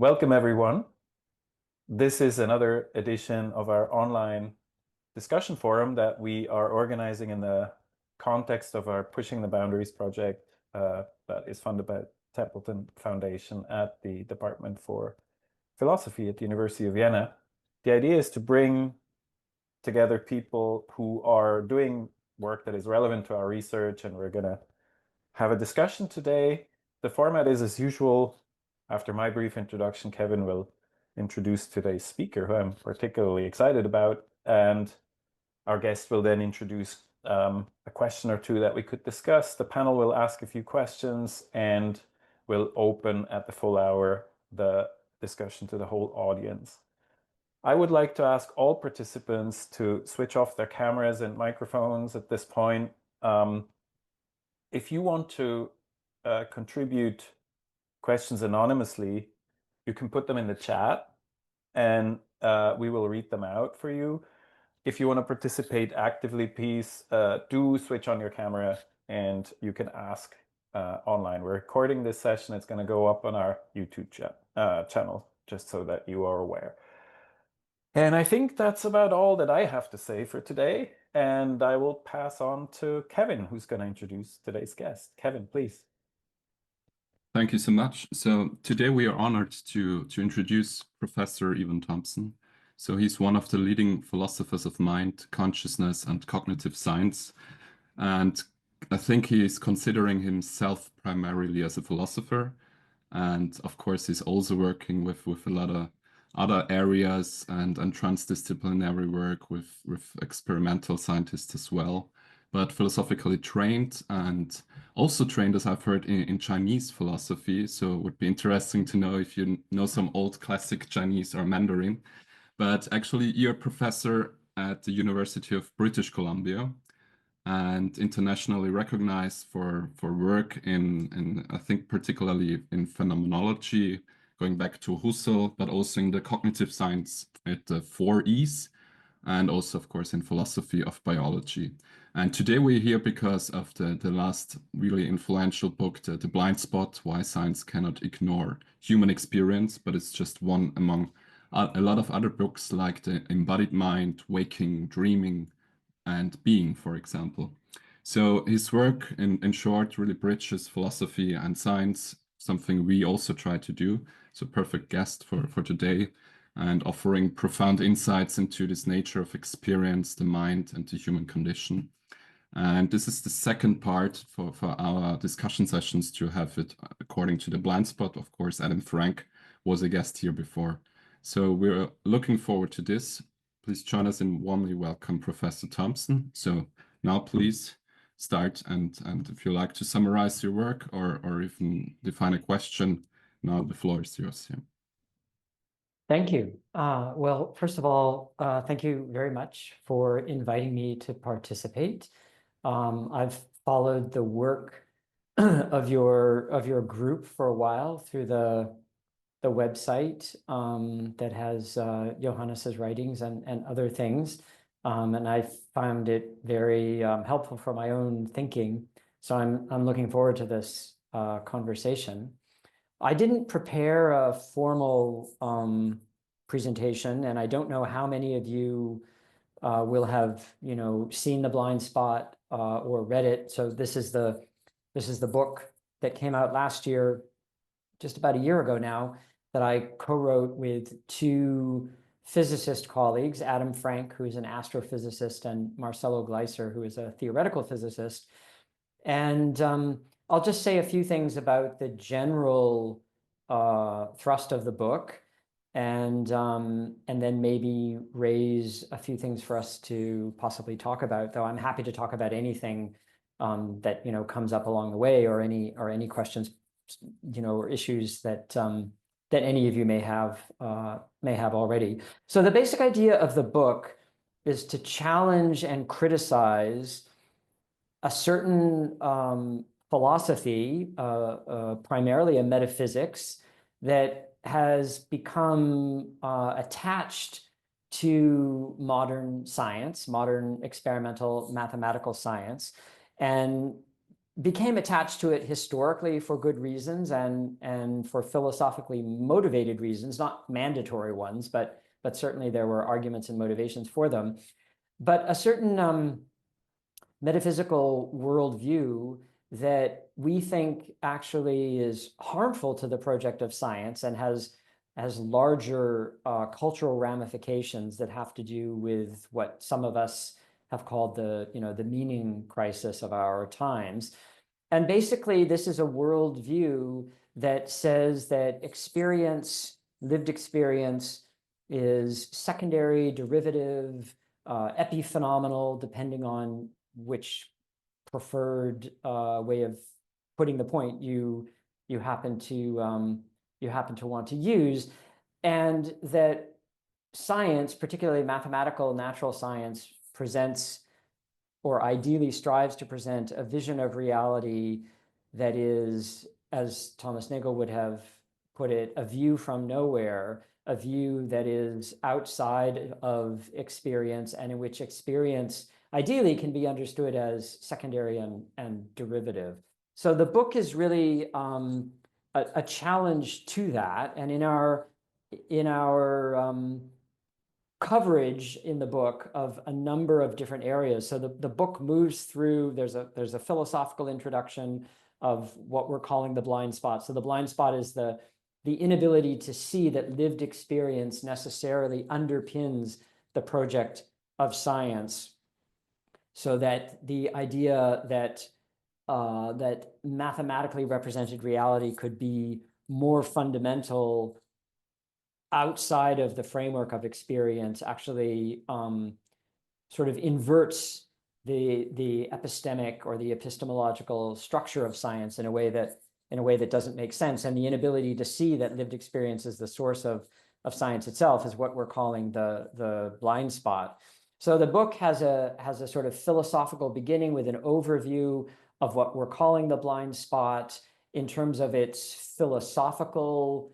Welcome, everyone. This is another edition of our online discussion forum that we are organizing in the context of our Pushing the Boundaries project that is funded by Templeton Foundation at the Department for Philosophy at the University of Vienna. The idea is to bring together people who are doing work that is relevant to our research, and we're going to have a discussion today. The format is as usual. After my brief introduction, Kevin will introduce today's speaker, who I'm particularly excited about, and our guest will then introduce a question or two that we could discuss. The panel will ask a few questions, and we'll open at the full hour the discussion to the whole audience. I would like to ask all participants to switch off their cameras and microphones at this point. If you want to contribute questions anonymously, you can put them in the chat and we will read them out for you. If you want to participate actively, please do switch on your camera and you can ask online. We're recording this session. It's going to go up on our YouTube channel, just so that you are aware. And I think that's about all that I have to say for today. And I will pass on to Kevin, who's going to introduce today's guest. Kevin, please. Thank you so much. So today we are honored to introduce Professor Ivan Thompson. So he's one of the leading philosophers of mind, consciousness, and cognitive science. And I think he is considering himself primarily as a philosopher. And of course, he's also working with a lot of other areas and transdisciplinary work with experimental scientists as well, but philosophically trained and also trained, as I've heard, in Chinese philosophy. So it would be interesting to know if you know some old classic Chinese or Mandarin. But actually, you're a professor at the University of British Columbia and internationally recognized for work in I think particularly in phenomenology, going back to Husserl, but also in the cognitive science at the 4Es, and also, of course, in philosophy of biology. And today we're here because of the last really influential book, The Blind Spot, Why Science Cannot Ignore Human Experience, but it's just one among a lot of other books like The Embodied Mind, Waking, Dreaming, and Being, for example. So his work, in short, really bridges philosophy and science, something we also try to do. So perfect guest for today, and offering profound insights into this nature of experience, the mind, and the human condition. And this is the second part for our discussion sessions, to have it according to The Blind Spot. Of course, Adam Frank was a guest here before. So we're looking forward to this. Please join us in warmly welcome Professor Thompson. So now please start, and if you like to summarize your work or even define a question, now the floor is yours. Yeah. Thank you. Well, first of all, thank you very much for inviting me to participate. I've followed the work of your group for a while through the website that has Johannes's writings and other things, and I found it very helpful for my own thinking. So I'm looking forward to this conversation. I didn't prepare a formal presentation, and I don't know how many of you will have seen The Blind Spot or read it. So this is the book that came out last year, just about a year ago now, that I co-wrote with two physicist colleagues, Adam Frank, who is an astrophysicist, and Marcelo Gleiser, who is a theoretical physicist. And I'll just say a few things about the general thrust of the book, and then maybe raise a few things for us to possibly talk about, though I'm happy to talk about anything that comes up along the way, or any questions or issues that any of you may have already. So the basic idea of the book is to challenge and criticize a certain philosophy, primarily a metaphysics, that has become attached to modern science, modern experimental mathematical science, and became attached to it historically for good reasons and for philosophically motivated reasons, not mandatory ones, but certainly there were arguments and motivations for them. But a certain metaphysical worldview that we think actually is harmful to the project of science and has larger cultural ramifications that have to do with what some of us have called the meaning crisis of our times. And basically, this is a worldview that says that experience, lived experience, is secondary, derivative, epiphenomenal, depending on which preferred way of putting the point you happen to want to use, and that science, particularly mathematical natural science, presents or ideally strives to present a vision of reality that is, as Thomas Nagel would have put it, a view from nowhere, a view that is outside of experience and in which experience ideally can be understood as secondary and derivative. So the book is really a challenge to that. And in our coverage in the book of a number of different areas. So the book moves through, there's a philosophical introduction of what we're calling the blind spot. So the blind spot is the inability to see that lived experience necessarily underpins the project of science. So that the idea that that mathematically represented reality could be more fundamental outside of the framework of experience actually sort of inverts the epistemic or the epistemological structure of science in a way that doesn't make sense. And the inability to see that lived experience is the source of science itself is what we're calling the blind spot. So the book has a sort of philosophical beginning with an overview of what we're calling the blind spot in terms of its philosophical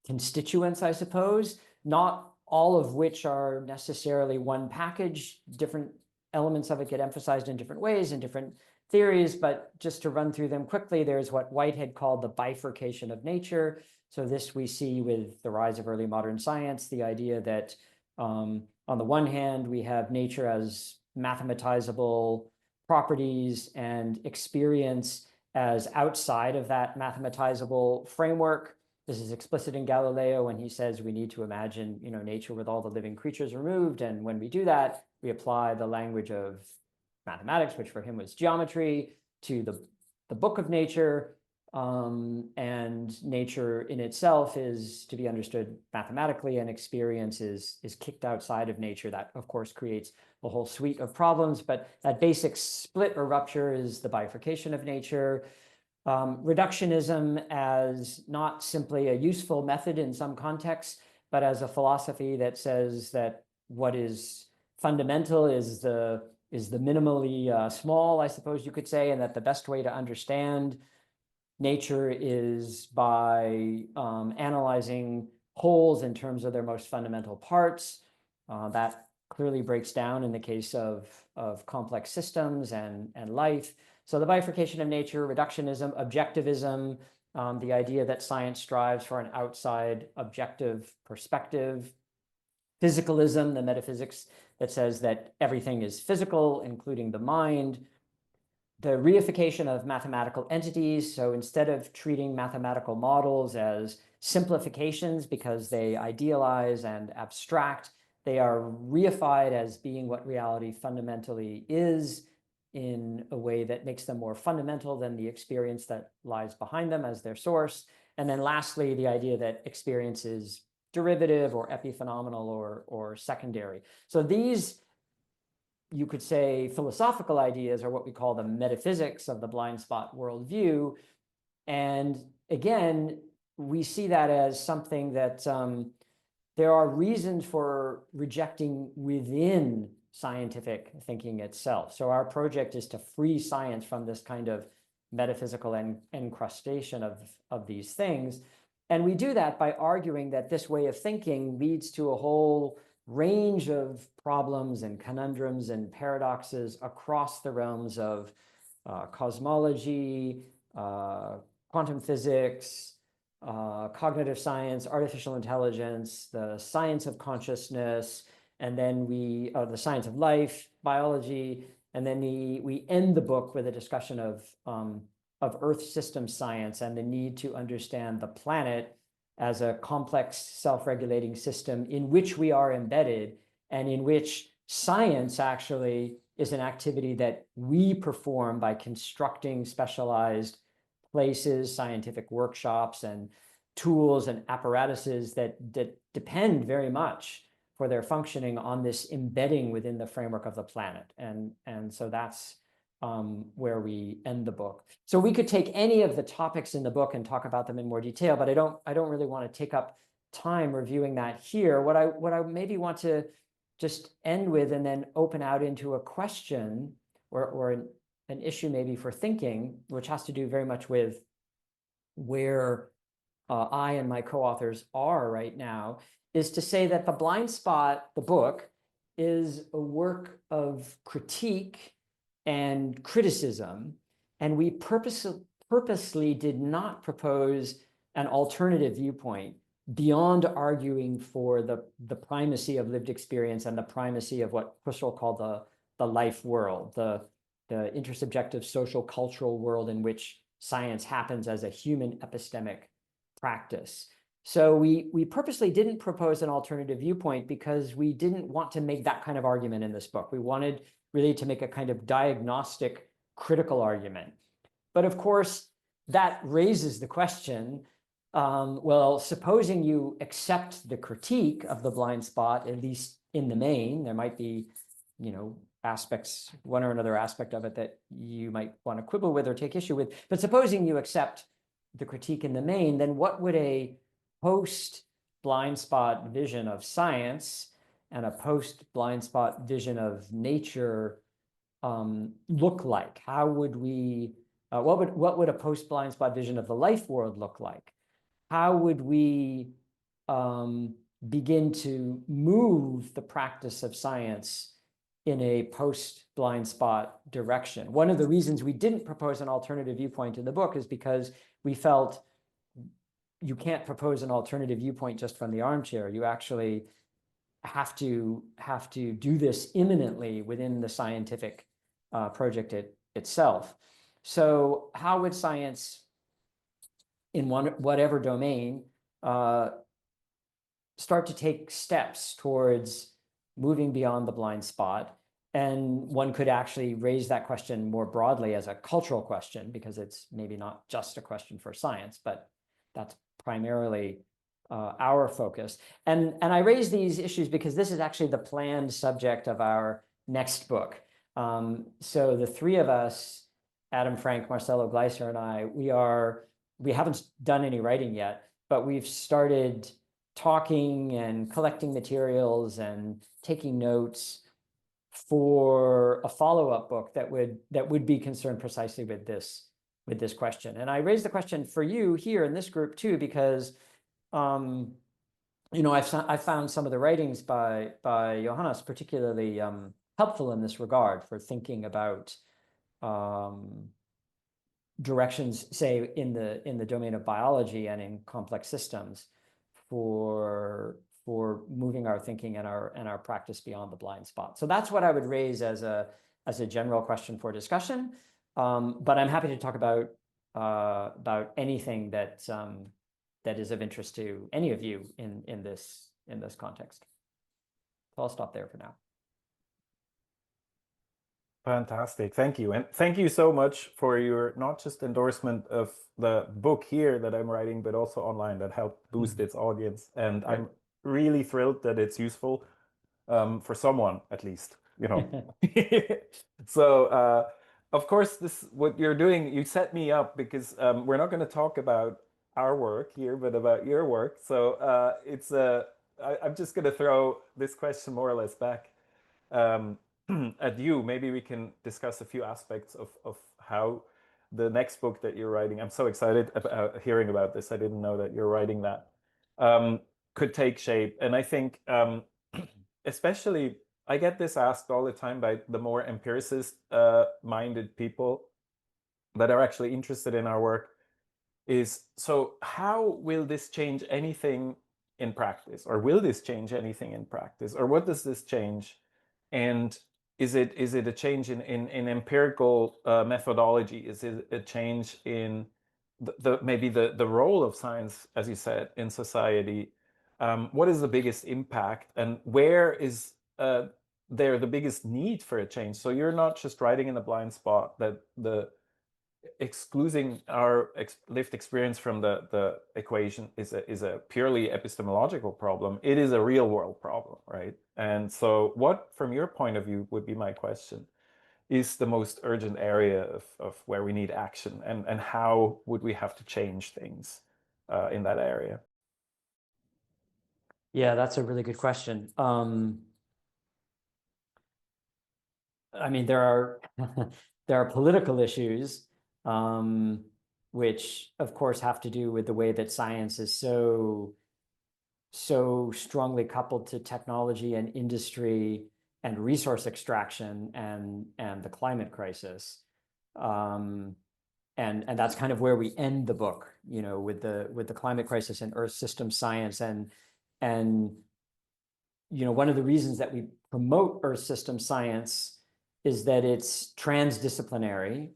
constituents, I suppose, not all of which are necessarily one package. Different elements of it get emphasized in different ways in different theories, but just to run through them quickly, there's what Whitehead called the bifurcation of nature. So this we see with the rise of early modern science, the idea that on the one hand, we have nature as mathematizable properties and experience as outside of that mathematizable framework. This is explicit in Galileo when he says we need to imagine, nature with all the living creatures removed. And when we do that, we apply the language of mathematics, which for him was geometry, to the book of nature. And nature in itself is to be understood mathematically, and experience is kicked outside of nature. That, of course, creates a whole suite of problems. But that basic split or rupture is the bifurcation of nature. Reductionism as not simply a useful method in some contexts, but as a philosophy that says that what is fundamental is the minimally small, I suppose you could say, and that the best way to understand nature is by analyzing wholes in terms of their most fundamental parts. That clearly breaks down in the case of complex systems and life. So the bifurcation of nature, reductionism, objectivism, the idea that science strives for an outside objective perspective, physicalism, the metaphysics that says that everything is physical, including the mind, the reification of mathematical entities. So instead of treating mathematical models as simplifications because they idealize and abstract, they are reified as being what reality fundamentally is, in a way that makes them more fundamental than the experience that lies behind them as their source. And then lastly, the idea that experience is derivative or epiphenomenal or secondary. So these, you could say, philosophical ideas are what we call the metaphysics of the blind spot worldview. And again, we see that as something that there are reasons for rejecting within scientific thinking itself. So our project is to free science from this kind of metaphysical encrustation of these things. And we do that by arguing that this way of thinking leads to a whole range of problems and conundrums and paradoxes across the realms of cosmology, quantum physics, cognitive science, artificial intelligence, the science of consciousness, and then the science of life, biology, and then we end the book with a discussion of Earth system science and the need to understand the planet as a complex self-regulating system in which we are embedded, and in which science actually is an activity that we perform by constructing specialized places, scientific workshops, and tools and apparatuses that depend very much for their functioning on this embedding within the framework of the planet. And so that's where we end the book. So we could take any of the topics in the book and talk about them in more detail, but I don't really want to take up time reviewing that here. What I maybe want to just end with and then open out into a question or an issue maybe for thinking, which has to do very much with where I and my co-authors are right now, is to say that The Blind Spot, the book, is a work of critique and criticism, and we purposely did not propose an alternative viewpoint beyond arguing for the primacy of lived experience and the primacy of what Husserl called the life world, the intersubjective social cultural world in which science happens as a human epistemic practice. So we purposely didn't propose an alternative viewpoint because we didn't want to make that kind of argument in this book. We wanted really to make a kind of diagnostic critical argument. But of course, that raises the question, well, supposing you accept the critique of The Blind Spot, at least in the main, there might be, aspects, one or another aspect of it that you might want to quibble with or take issue with. But supposing you accept the critique in the main, then what would a post-blind spot vision of science and a post-blind spot vision of nature look like? How would we, what would a post-blind spot vision of the life world look like? How would we begin to move the practice of science in a post-blind spot direction? One of the reasons we didn't propose an alternative viewpoint in the book is because we felt you can't propose an alternative viewpoint just from the armchair. You actually have to do this imminently within the scientific project itself. So how would science, in whatever domain, start to take steps towards moving beyond the blind spot? And one could actually raise that question more broadly as a cultural question, because it's maybe not just a question for science, but that's primarily our focus. And I raise these issues because this is actually the planned subject of our next book. So the three of us, Adam Frank, Marcelo Gleiser, and I, we haven't done any writing yet, but we've started talking and collecting materials and taking notes for a follow-up book that would be concerned precisely with this question. And I raised the question for you here in this group too, because I've found some of the writings by Johannes particularly helpful in this regard for thinking about directions, say in the domain of biology and in complex systems, for moving our thinking and our practice beyond the blind spot. So that's what I would raise as a general question for discussion. But I'm happy to talk about anything that is of interest to any of you in this context. So I'll stop there for now. Fantastic. Thank you. And thank you so much for your not just endorsement of the book here that I'm writing, but also online that helped boost its audience. And I'm really thrilled that it's useful for someone, at least, So, of course, what you're doing, you set me up because we're not going to talk about our work here, but about your work. So I'm just going to throw this question more or less back at you. Maybe we can discuss a few aspects of how the next book that you're writing, I'm so excited about hearing about this. I didn't know that you're writing that, could take shape. And I think especially, I get this asked all the time by the more empiricist minded people that are actually interested in our work is, so how will this change anything in practice, or will this change anything in practice, or what does this change? And is it a change in empirical methodology? Is it a change in maybe the role of science, as you said, in society? What is the biggest impact, and where is there the biggest need for a change? So you're not just writing in a blind spot that the excluding our lived experience from the equation is a purely epistemological problem. It is a real world problem, right? And so what, from your point of view, would be my question, is the most urgent area of where we need action, and how would we have to change things in that area? Yeah, that's a really good question. I mean, there are there are political issues, which of course have to do with the way that science is so strongly coupled to technology and industry and resource extraction and the climate crisis. And that's kind of where we end the book, you know, with the climate crisis and Earth system science. And you know, one of the reasons that we promote Earth system science is that it's transdisciplinary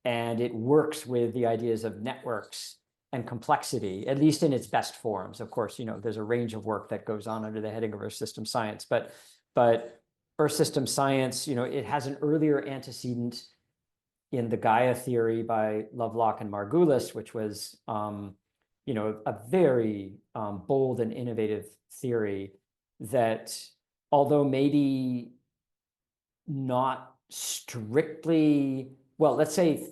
and it works with the ideas of networks and complexity, at least in its best forms. Of course, you know, there's a range of work that goes on under the heading of Earth system science, but Earth system science, you know, it has an earlier antecedent in the Gaia theory by Lovelock and Margulis, which was, you know, a very bold and innovative theory that, although maybe not strictly, well, let's say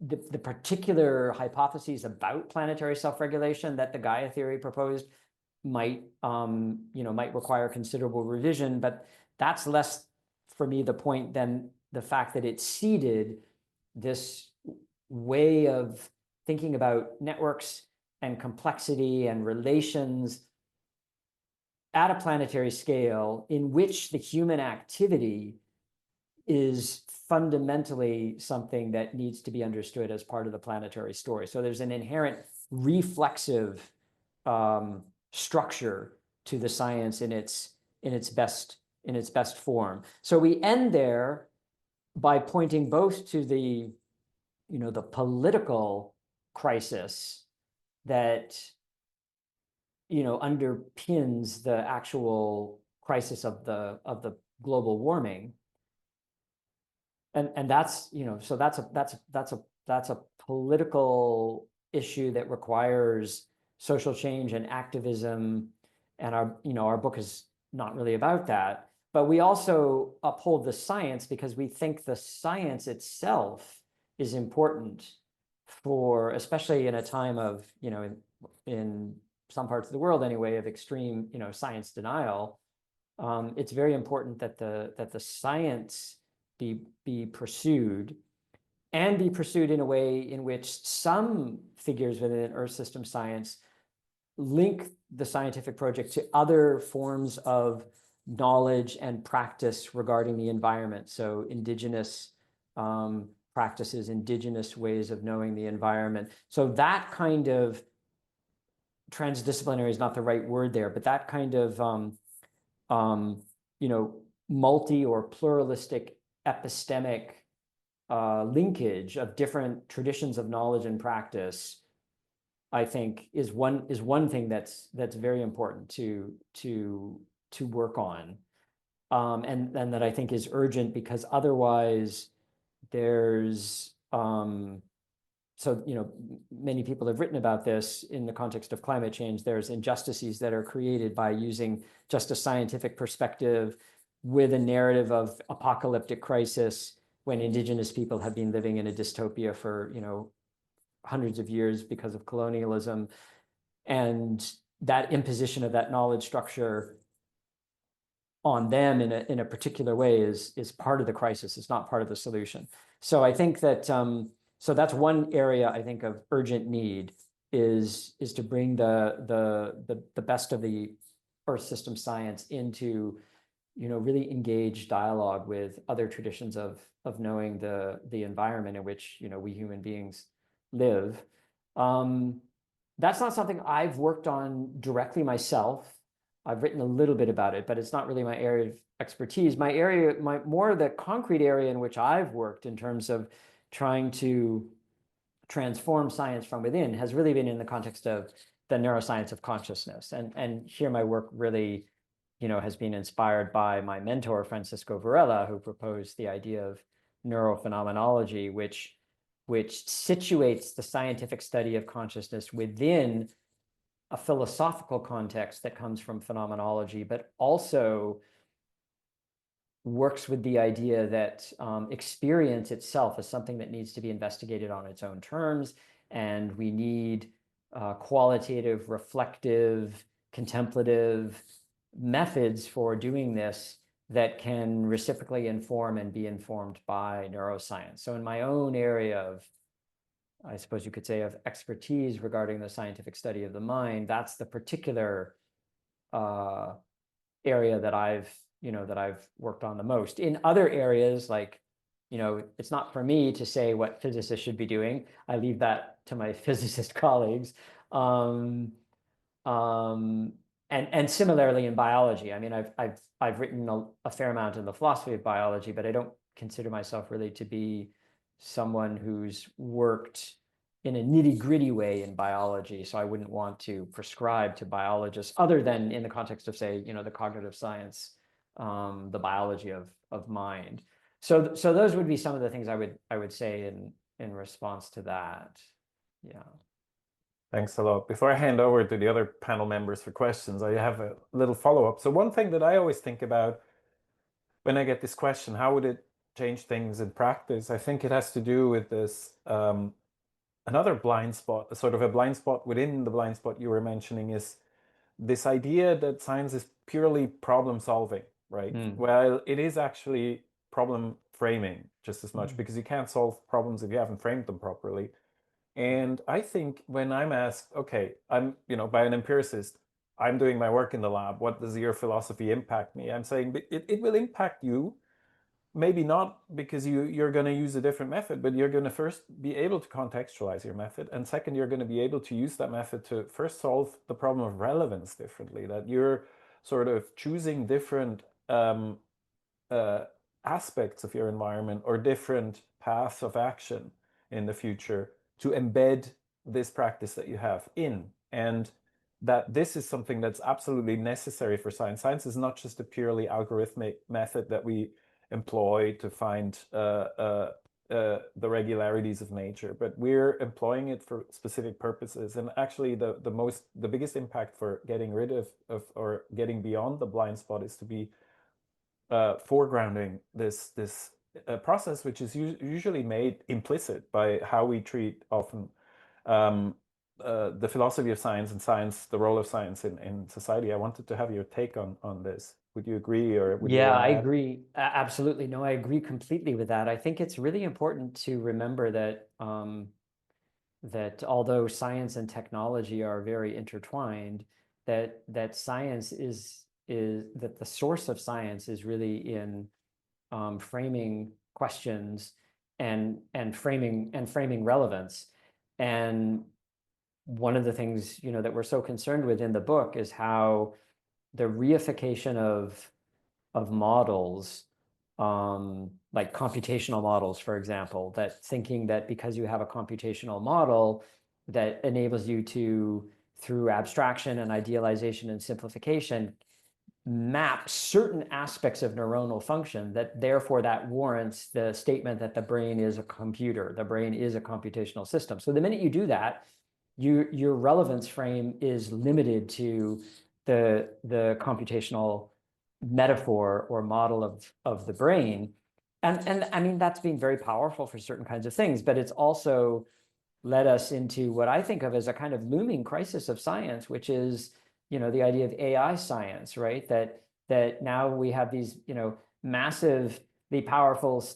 the particular hypotheses about planetary self-regulation that the Gaia theory proposed might, you know, might require considerable revision, but that's less, for me, the point than the fact that it seeded this way of thinking about networks and complexity and relations at a planetary scale, in which the human activity is fundamentally something that needs to be understood as part of the planetary story. So there's an inherent reflexive structure to the science in its best form. So we end there by pointing both to the, you know, the political crisis that, you know, underpins the actual crisis of the global warming. And that's, you know, so that's a political issue that requires social change and activism. And our book is not really about that. But we also uphold the science because we think the science itself is important for, especially in a time of, you know, in some parts of the world anyway, of extreme, you know, science denial. It's very important that the science be pursued, and be pursued in a way in which some figures within Earth system science link the scientific project to other forms of knowledge and practice regarding the environment. So indigenous practices, indigenous ways of knowing the environment. So that kind of transdisciplinary is not the right word there, but that kind of you know, multi or pluralistic epistemic linkage of different traditions of knowledge and practice, I think, is one thing that's very important to work on, and that I think is urgent, because otherwise there's so, you know, many people have written about this in the context of climate change. There's injustices that are created by using just a scientific perspective with a narrative of apocalyptic crisis, when indigenous people have been living in a dystopia for, you know, hundreds of years because of colonialism. And that imposition of that knowledge structure on them in a particular way is part of the crisis. It's not part of the solution. So I think that so that's one area, I think, of urgent need, is to bring the best of the Earth system science into really engage dialogue with other traditions of knowing the environment in which, we human beings live. That's not something I've worked on directly myself. I've written a little bit about it, but it's not really my area of expertise. More the concrete area in which I've worked in terms of trying to transform science from within has really been in the context of the neuroscience of consciousness. And here my work really, has been inspired by my mentor, Francisco Varela, who proposed the idea of neurophenomenology, which situates the scientific study of consciousness within a philosophical context that comes from phenomenology, but also works with the idea that experience itself is something that needs to be investigated on its own terms, and we need qualitative, reflective, contemplative methods for doing this that can reciprocally inform and be informed by neuroscience. So in my own area of, I suppose you could say, of expertise regarding the scientific study of the mind, that's the particular area that I've worked on the most. In other areas, like, it's not for me to say what physicists should be doing. I leave that to my physicist colleagues. And similarly in biology. I mean, I've written a fair amount in the philosophy of biology, but I don't consider myself really to be someone who's worked in a nitty-gritty way in biology. So I wouldn't want to prescribe to biologists other than in the context of, say, the cognitive science, the biology of mind. So those would be some of the things I would say in response to that. Yeah. Thanks a lot. Before I hand over to the other panel members for questions, I have a little follow-up. So one thing that I always think about when I get this question, how would it change things in practice? I think it has to do with this another blind spot, sort of a blind spot within the blind spot you were mentioning, is this idea that science is purely problem solving, right? Well, it is actually problem framing just as much, because you can't solve problems if you haven't framed them properly. And I think when I'm asked, okay, I'm, by an empiricist, I'm doing my work in the lab, what does your philosophy impact me? I'm saying it will impact you. Maybe not because you're going to use a different method, but you're going to first be able to contextualize your method. And second, you're going to be able to use that method to first solve the problem of relevance differently, that you're sort of choosing different aspects of your environment or different paths of action in the future to embed this practice that you have in. And that this is something that's absolutely necessary for science. Science is not just a purely algorithmic method that we employ to find the regularities of nature, but we're employing it for specific purposes. And actually the biggest impact for getting rid of or getting beyond the blind spot is to be foregrounding this process, which is usually made implicit by how we treat often the philosophy of science and science, the role of science in society. I wanted to have your take on this. Would you agree, or would you Yeah, want to I add? agree. Absolutely. No, I agree completely with that. I think it's really important to remember that that although science and technology are very intertwined, that science is that the source of science is really in framing questions and framing relevance. And one of the things that we're so concerned with in the book is how the reification of models, like computational models, for example, that thinking that because you have a computational model that enables you to, through abstraction and idealization and simplification, map certain aspects of neuronal function, that therefore that warrants the statement that the brain is a computer, the brain is a computational system. So the minute you do that, your relevance frame is limited to the computational metaphor or model of the brain. And I mean, that's been very powerful for certain kinds of things, but it's also led us into what I think of as a kind of looming crisis of science, which is, the idea of AI science, right? That now we have these, massively powerful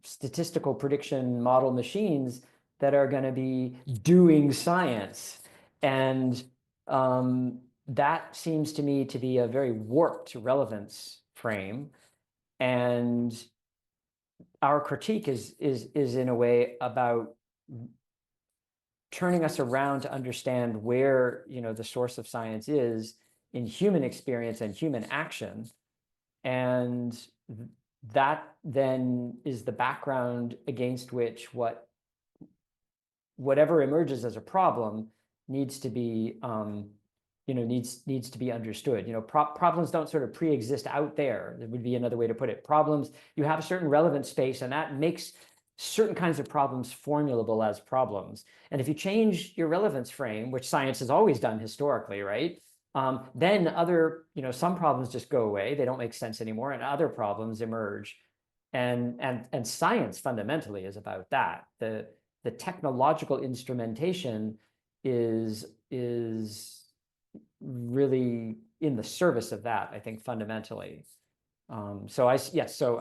statistical prediction model machines that are going to be doing science. And that seems to me to be a very warped relevance frame. And our critique is in a way about turning us around to understand where, the source of science is in human experience and human action. And that then is the background against which whatever emerges as a problem needs to be needs to be understood. Problems don't sort of pre-exist out there. That would be another way to put it. Problems, you have a certain relevant space, and that makes certain kinds of problems formulable as problems. And if you change your relevance frame, which science has always done historically, right? Then other, some problems just go away. They don't make sense anymore, and other problems emerge. And science fundamentally is about that. The technological instrumentation is really in the service of that, I think, fundamentally. So I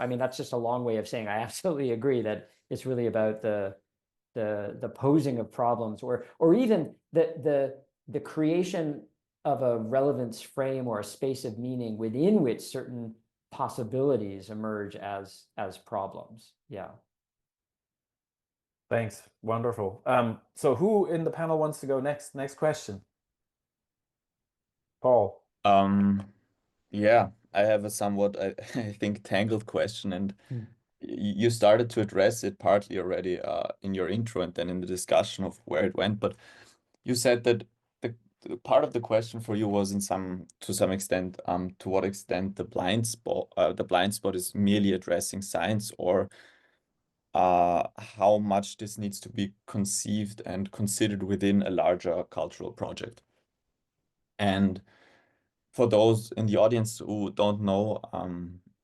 mean, that's just a long way of saying I absolutely agree that it's really about the posing of problems, or even the creation of a relevance frame or a space of meaning within which certain possibilities emerge as problems. Yeah. Thanks. Wonderful. So who in the panel wants to go next? Next question. Paul. Yeah, I have a somewhat, I think, tangled question, and you started to address it partly already in your intro and then in the discussion of where it went. But you said that the part of the question for you was to some extent, to what extent the blind spot is merely addressing science, or how much this needs to be conceived and considered within a larger cultural project. And for those in the audience who don't know,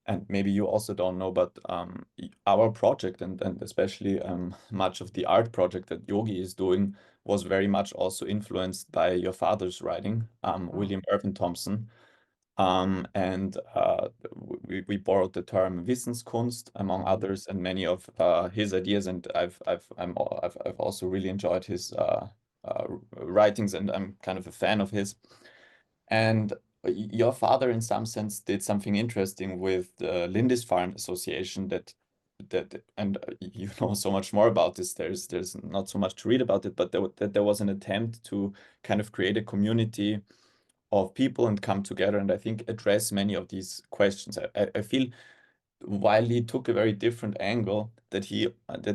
and maybe you also don't know, but our project and especially much of the art project that Yogi is doing was very much also influenced by your father's writing, William Irvin Thompson. And we borrowed the term Wissenskunst, among others, and many of his ideas. And I've also really enjoyed his writings, and I'm kind of a fan of his. And your father, in some sense, did something interesting with the Lindisfarne Association and you know so much more about this. There's not so much to read about it, but there was an attempt to kind of create a community of people and come together and I think address many of these questions. I feel while he took a very different angle, that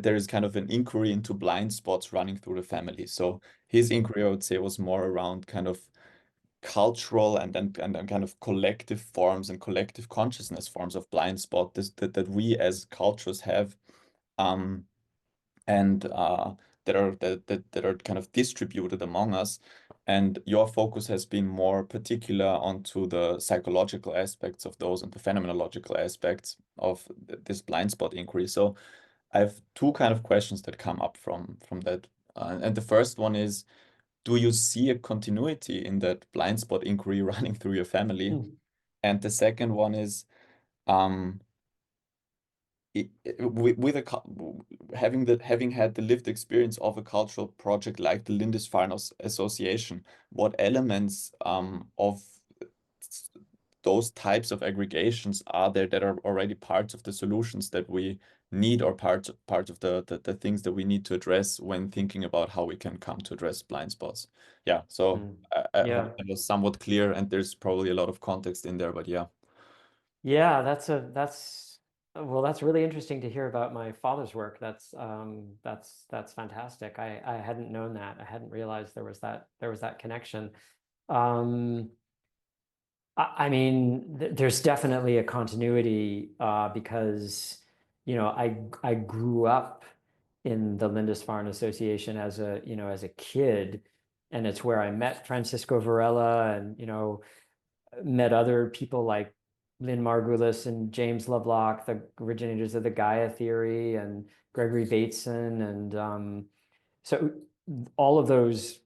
there is kind of an inquiry into blind spots running through the family. So his inquiry, I would say, was more around kind of cultural and kind of collective forms and collective consciousness forms of blind spot that we as cultures have, and that are kind of distributed among us. And your focus has been more particular onto the psychological aspects of those and the phenomenological aspects of this blind spot inquiry. So I have two kind of questions that come up from that. And the first one is, do you see a continuity in that blind spot inquiry running through your family? And the second one is, having had the lived experience of a cultural project like the Lindisfarne Association, what elements of those types of aggregations are there that are already parts of the solutions that we need, or parts of the things that we need to address when thinking about how we can come to address blind spots? Yeah, so I hope that was somewhat clear, and there's probably a lot of context in there, but yeah. Yeah, that's really interesting to hear about my father's work. That's fantastic. I hadn't known that. I hadn't realized there was that connection. I mean, there's definitely a continuity because, I grew up in the Lindisfarne Association as a kid, and it's where I met Francisco Varela and, met other people like Lynn Margulis and James Lovelock, the originators of the Gaia theory, and Gregory Bateson. And so all of those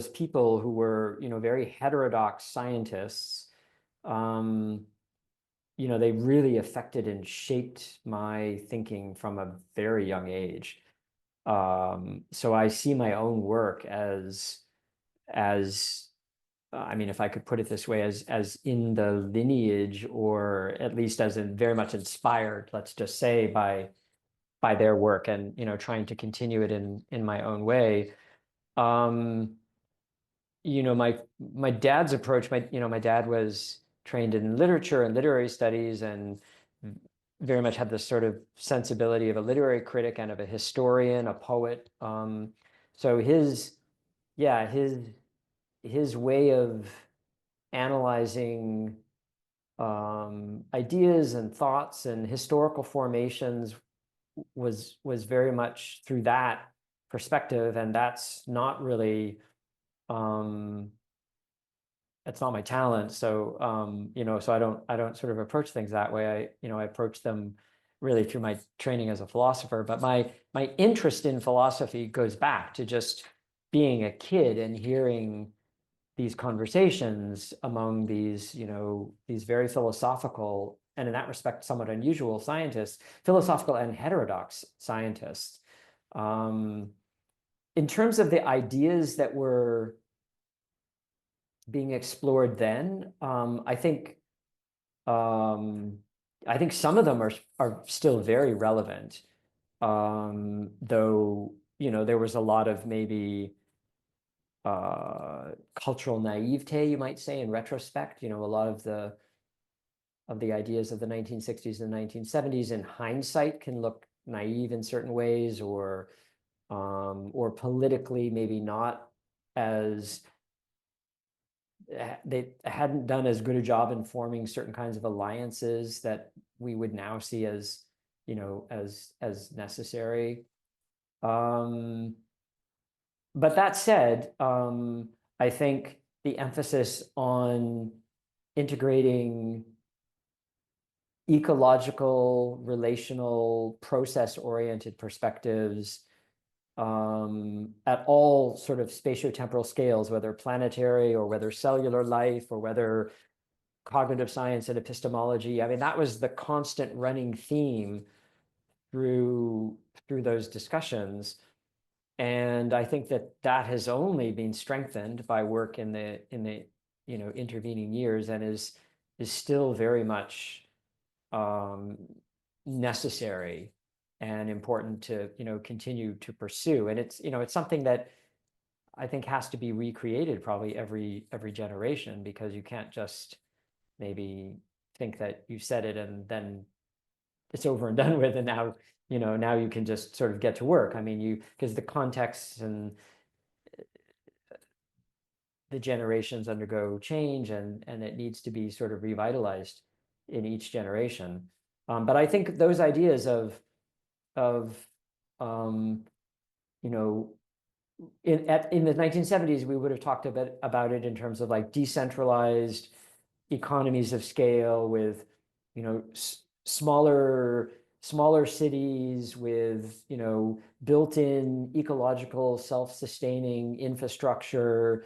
people who were, very heterodox scientists, they really affected and shaped my thinking from a very young age. So I see my own work as I mean, if I could put it this way, as in the lineage, or at least as in very much inspired, let's just say, by their work, and trying to continue it in my own way. My dad's approach, my dad was trained in literature and literary studies, and very much had this sort of sensibility of a literary critic and of a historian, a poet. So his way of analyzing ideas and thoughts and historical formations was very much through that perspective, and that's not really it's not my talent. So so I don't sort of approach things that way. I approach them really through my training as a philosopher. But my interest in philosophy goes back to just being a kid and hearing these conversations among these very philosophical, and in that respect somewhat unusual, scientists, philosophical and heterodox scientists. In terms of the ideas that were being explored then, I think some of them are still very relevant, though there was a lot of maybe cultural naivete, you might say, in retrospect. A lot of the ideas of the 1960s and 1970s in hindsight can look naive in certain ways, or politically maybe not as, they hadn't done as good a job in forming certain kinds of alliances that we would now see as as necessary. But that said, I think the emphasis on integrating ecological, relational, process-oriented perspectives at all sort of spatiotemporal scales, whether planetary or whether cellular life or whether cognitive science and epistemology. I mean, that was the constant running theme through those discussions. And I think that has only been strengthened by work in the intervening years, and is still very much necessary and important to continue to pursue. And it's it's something that I think has to be recreated probably every generation, because you can't just maybe think that you said it and then it's over and done with, and now now you can just sort of get to work. I mean, because the context and the generations undergo change, and it needs to be sort of revitalized in each generation. But I think those ideas of in the 1970s, we would have talked a bit about it in terms of like decentralized economies of scale with smaller cities with built-in ecological self-sustaining infrastructure.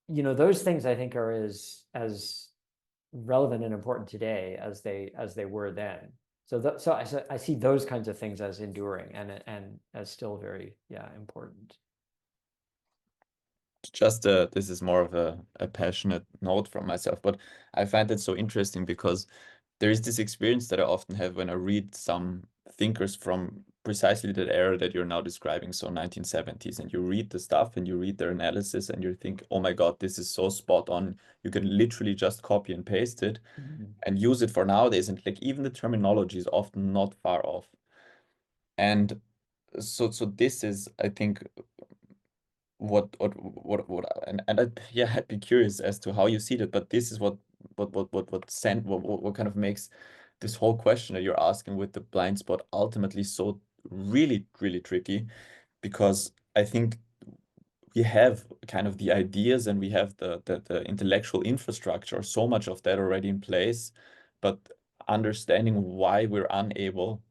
Those things I think are as relevant and important today as they were then. So I see those kinds of things as enduring and as still very important. Just this is more of a passionate note from myself, but I find it so interesting because there is this experience that I often have when I read some thinkers from precisely that era that you're now describing, so 1970s, and you read the stuff and you read their analysis and you think, oh my God, this is so spot on. You can literally just copy and paste it and use it for nowadays. And like even the terminology is often not far off. And so this is, I think, I'd be curious as to how you see that, but this is what kind of makes this whole question that you're asking with the blind spot ultimately so really tricky, because I think we have kind of the ideas and we have the intellectual infrastructure, so much of that already in place, but understanding why we're unable,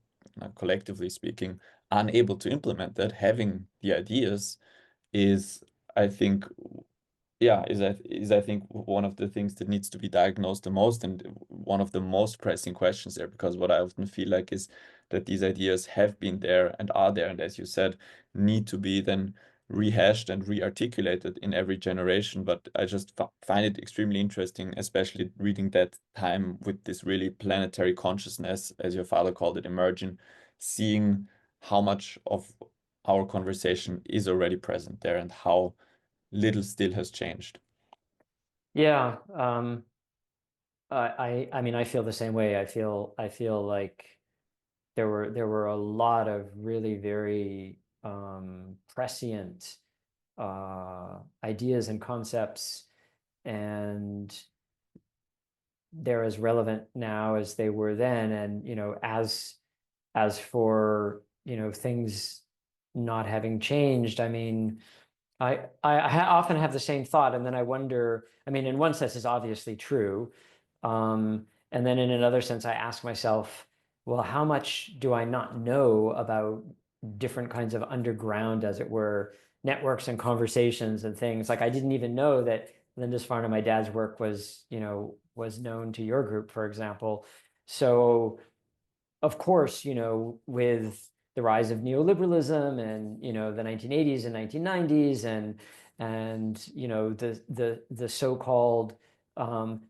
collectively speaking, unable to implement that, having the ideas is, I think, I think one of the things that needs to be diagnosed the most, and one of the most pressing questions there, because what I often feel like is that these ideas have been there and are there, and as you said, need to be then rehashed and re-articulated in every generation. But I just find it extremely interesting, especially reading that time with this really planetary consciousness, as your father called it, emerging, seeing how much of our conversation is already present there and how little still has changed. Yeah, I mean, I feel the same way. I feel like there were a lot of really very prescient ideas and concepts, and they're as relevant now as they were then. And as for things not having changed, I mean, I often have the same thought, and then I wonder, I mean, in one sense, it's obviously true. And then in another sense, I ask myself, well, how much do I not know about different kinds of underground, as it were, networks and conversations and things? Like, I didn't even know that Lindisfarne, my dad's work, was known to your group, for example. So, of course, with the rise of neoliberalism and the 1980s and 1990s and the so-called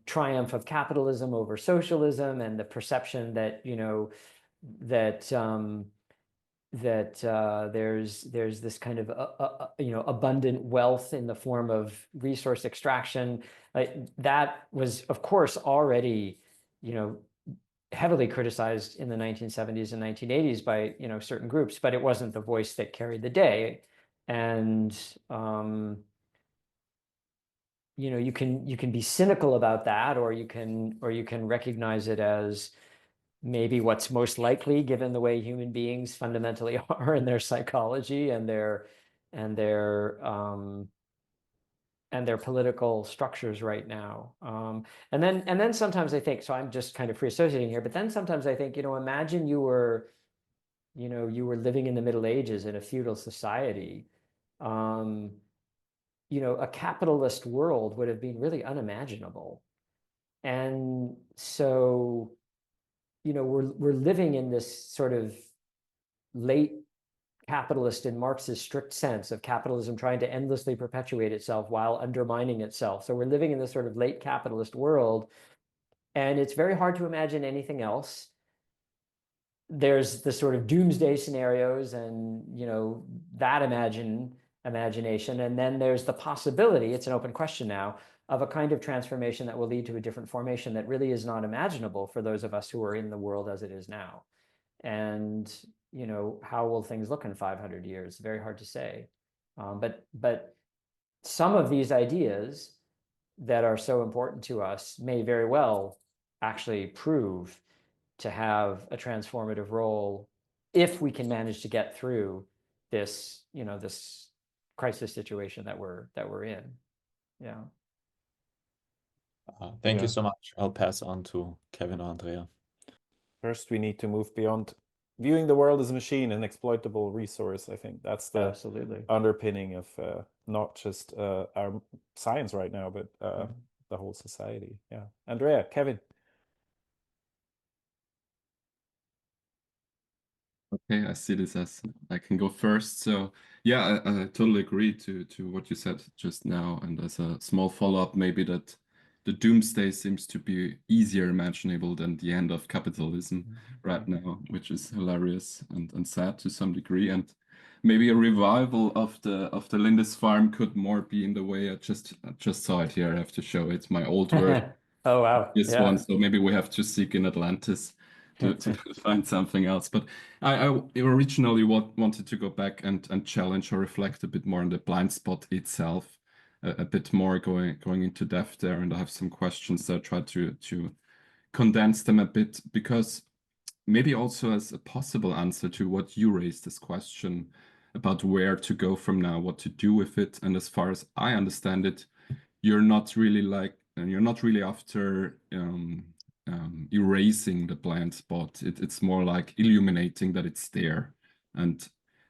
triumph of capitalism over socialism, and the perception that there's this kind of abundant wealth in the form of resource extraction. That was, of course, already heavily criticized in the 1970s and 1980s by certain groups, but it wasn't the voice that carried the day. And you can be cynical about that, or you can recognize it as maybe what's most likely, given the way human beings fundamentally are in their psychology and their political structures right now. And then sometimes I think, so I'm just kind of free associating here, but then sometimes I think, imagine you were living in the Middle Ages in a feudal society. A capitalist world would have been really unimaginable. And so, we're living in this sort of late capitalist, in Marx's strict sense, of capitalism trying to endlessly perpetuate itself while undermining itself. So we're living in this sort of late capitalist world, and it's very hard to imagine anything else. There's the sort of doomsday scenarios and that imagination, and then there's the possibility, it's an open question now, of a kind of transformation that will lead to a different formation that really is not imaginable for those of us who are in the world as it is now. And how will things look in 500 years? Very hard to say. But some of these ideas that are so important to us may very well actually prove to have a transformative role if we can manage to get through this, this crisis situation that we're in. Yeah. Thank you so much. I'll pass on to Kevin or Andrea. First, we need to move beyond viewing the world as a machine, an exploitable resource. I think that's the absolutely underpinning of not just our science right now, but the whole society. Yeah. Andrea, Kevin. Okay, I see this as I can go first. So yeah, I totally agree to what you said just now. And as a small follow-up, maybe that the doomsday seems to be easier imaginable than the end of capitalism right now, which is hilarious and sad to some degree. And maybe a revival of the Lindisfarne could more be in the way I just saw it here. I have to show it, my old word. Oh wow. This one. So maybe we have to seek in Atlantis to find something else. But I originally wanted to go back and challenge or reflect a bit more on the blind spot itself, a bit more going into depth there. And I have some questions that I try to condense them a bit, because maybe also as a possible answer to what you raised, this question about where to go from now, what to do with it. And as far as I understand it, you're not really after erasing the blind spot. It's more like illuminating that it's there. And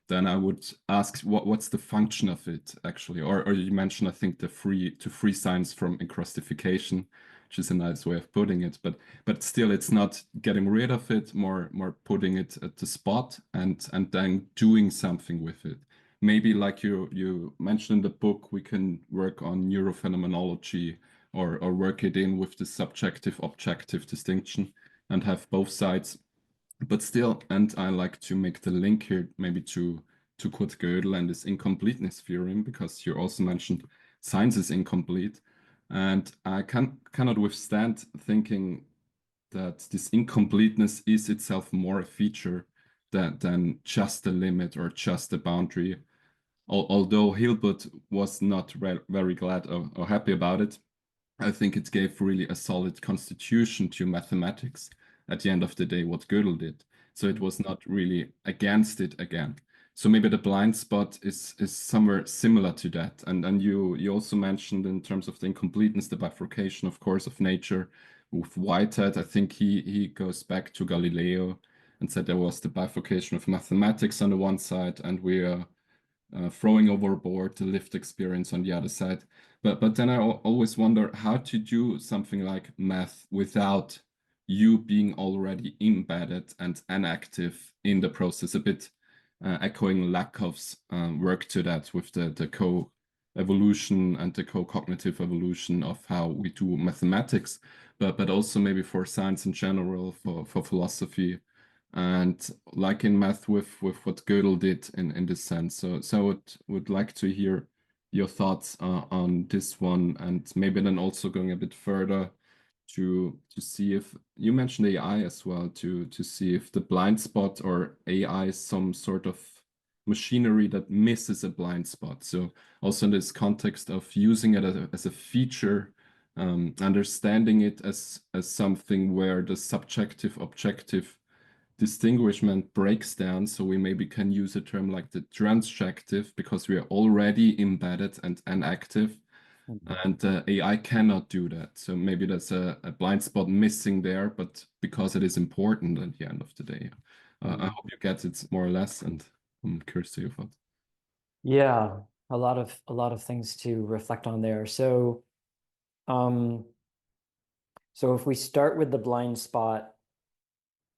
then I would ask, what's the function of it actually? Or you mentioned, I think, to free science from encrustification, which is a nice way of putting it. But still, it's not getting rid of it, more putting it at the spot and then doing something with it. maybe like you mentioned in the book, we can work on neurophenomenology or work it in with the subjective objective distinction and have both sides. But still, and I like to make the link here maybe to Kurt Gödel and his incompleteness theorem, because you also mentioned science is incomplete. And I cannot withstand thinking that this incompleteness is itself more a feature than just a limit or just a boundary. Although Hilbert was not very glad or happy about it, I think it gave really a solid constitution to mathematics at the end of the day, what Gödel did. So it was not really against it again. So maybe the blind spot is somewhere similar to that. And you also mentioned in terms of the incompleteness, the bifurcation, of course, of nature with Whitehead. I think he goes back to Galileo and said there was the bifurcation of mathematics on the one side, and we are throwing overboard the lived experience on the other side. But then I always wonder how to do something like math without you being already embedded and inactive in the process, a bit echoing Lakoff's work to that with the co-evolution and the co-cognitive evolution of how we do mathematics, but also maybe for science in general, for philosophy, and like in math with what Gödel did in this sense. So I would like to hear your thoughts on this one, and maybe then also going a bit further to see if you mentioned AI as well, to see if the blind spot or AI is some sort of machinery that misses a blind spot. So also in this context of using it as a feature, understanding it as something where the subjective objective distinguishment breaks down, so we maybe can use a term like the transjective because we are already embedded and inactive, and AI cannot do that. So maybe there's a blind spot missing there, but because it is important at the end of the day. I hope you get it more or less, and I'm curious to your thoughts. Yeah, a lot of things to reflect on there. So if we start with the blind spot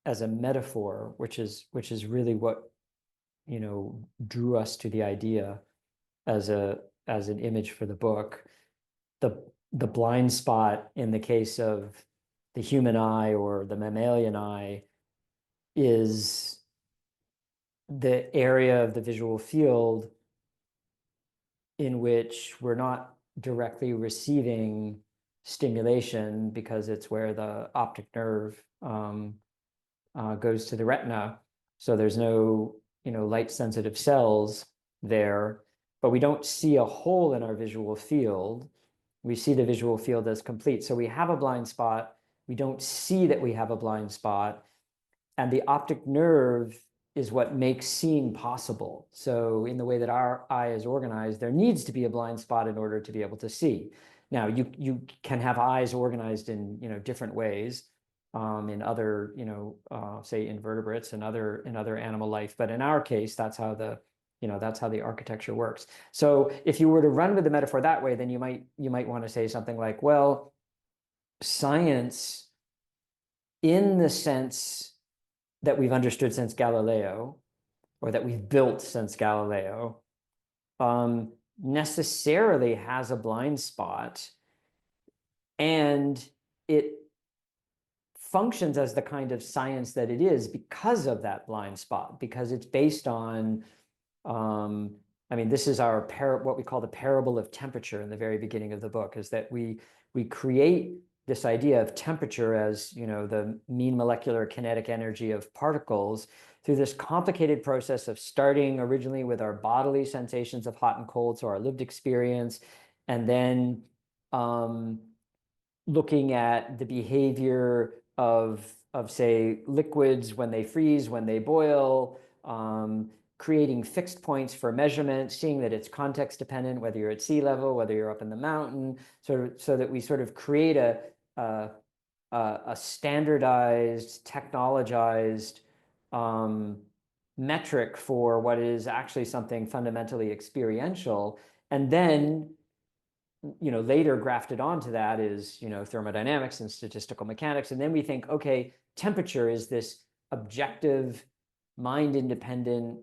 as a metaphor, which is really what, you know, drew us to the idea as an image for the book, the blind spot in the case of the human eye or the mammalian eye is the area of the visual field in which we're not directly receiving stimulation because it's where the optic nerve goes to the retina. So there's no, you know, light sensitive cells there, but we don't see a hole in our visual field. We see the visual field as complete. So we have a blind spot. We don't see that we have a blind spot. And the optic nerve is what makes seeing possible. So in the way that our eye is organized, there needs to be a blind spot in order to be able to see. Now, you can have eyes organized in, you know, different ways. In other, you know, say invertebrates and other animal life, but in our case, that's how the architecture works. So if you were to run with the metaphor that way, then you might want to say something like, well, science, in the sense that we've understood since Galileo, or that we've built since Galileo, necessarily has a blind spot, and it functions as the kind of science that it is because of that blind spot, because it's based on, I mean, this is our what we call the parable of temperature in the very beginning of the book, is that we create this idea of temperature as, you know, the mean molecular kinetic energy of particles through this complicated process of starting originally with our bodily sensations of hot and cold, so our lived experience, and then looking at the behavior of say liquids when they freeze, when they boil, creating fixed points for measurement, seeing that it's context dependent, whether you're at sea level, whether you're up in the mountain, so that we sort of create a standardized, technologized metric for what is actually something fundamentally experiential. And then, you know, later grafted onto that is, you know, thermodynamics and statistical mechanics. And then we think, okay, temperature is this objective, mind-independent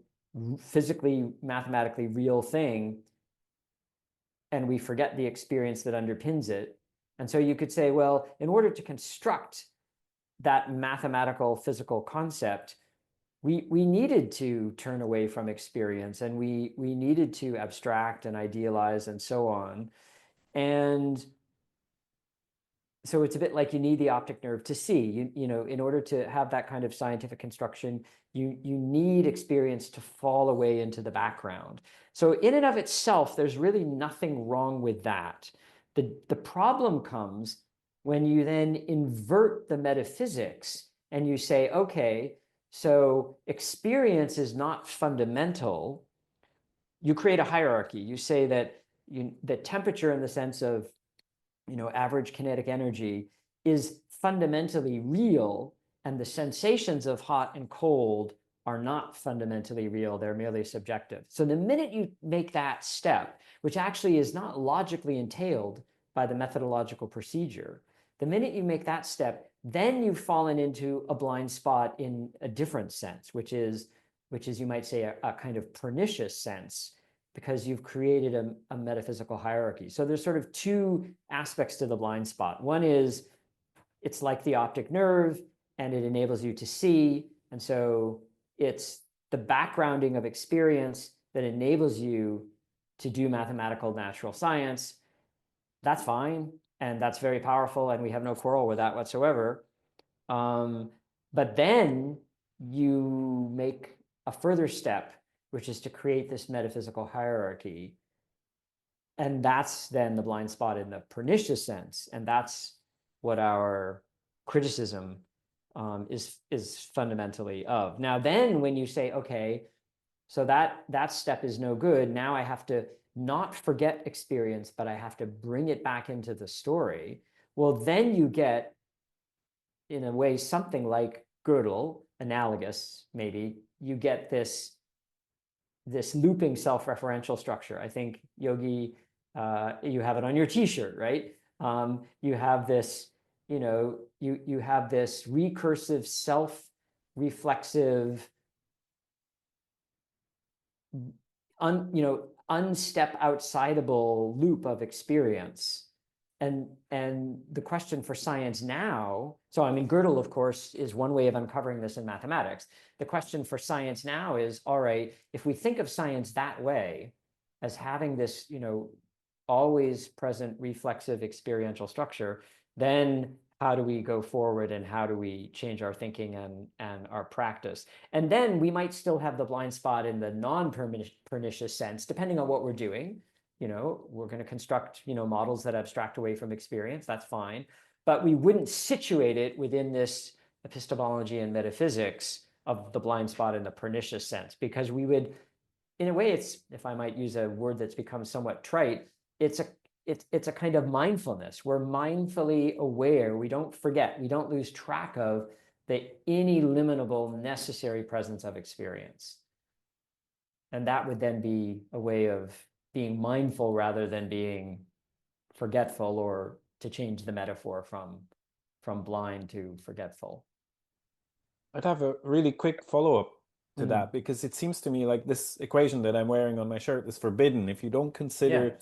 physically, mathematically real thing, and we forget the experience that underpins it. And so you could say, well, in order to construct that mathematical physical concept, we needed to turn away from experience, and we needed to abstract and idealize and so on. And so it's a bit like you need the optic nerve to see. You know, in order to have that kind of scientific construction, you need experience to fall away into the background. So in and of itself, there's really nothing wrong with that. The problem comes when you then invert the metaphysics and you say, okay, so experience is not fundamental. You create a hierarchy. You say that the temperature, in the sense of, you know, average kinetic energy, is fundamentally real, and the sensations of hot and cold are not fundamentally real. They're merely subjective. So the minute you make that step, which actually is not logically entailed by the methodological procedure, the minute you make that step, then you've fallen into a blind spot in a different sense, which is you might say a kind of pernicious sense, because you've created a metaphysical hierarchy. So there's sort of two aspects to the blind spot. One is it's like the optic nerve, and it enables you to see. And so it's the backgrounding of experience that enables you to do mathematical natural science. That's fine, and that's very powerful, and we have no quarrel with that whatsoever. But then you make a further step, which is to create this metaphysical hierarchy. And that's then the blind spot in the pernicious sense. And that's what our criticism is fundamentally of. Now, then when you say, okay, so that step is no good, now I have to not forget experience, but I have to bring it back into the story. Well, then you get, in a way, something like Gödel, analogous, maybe. You get this looping self-referential structure. I think, Yogi, you have it on your t-shirt, right? You have this, you know, you have this recursive, self-reflexive, unstep outsidable loop of experience. And the question for science now, so I mean, Gödel, of course, is one way of uncovering this in mathematics. The question for science now is, all right, if we think of science that way, as having this, you know, always present reflexive experiential structure, then how do we go forward, and how do we change our thinking and our practice? And then we might still have the blind spot in the non-pernicious sense, depending on what we're doing. You know, we're going to construct, you know, models that abstract away from experience. That's fine. But we wouldn't situate it within this epistemology and metaphysics of the blind spot in the pernicious sense, because we would, in a way, it's, if I might use a word that's become somewhat trite, it's a kind of mindfulness. We're mindfully aware. We don't forget. We don't lose track of the ineliminable necessary presence of experience. And that would then be a way of being mindful rather than being forgetful, or to change the metaphor from blind to forgetful. I'd have a really quick follow-up to that, because it seems to me like this equation that I'm wearing on my shirt is forbidden if you don't consider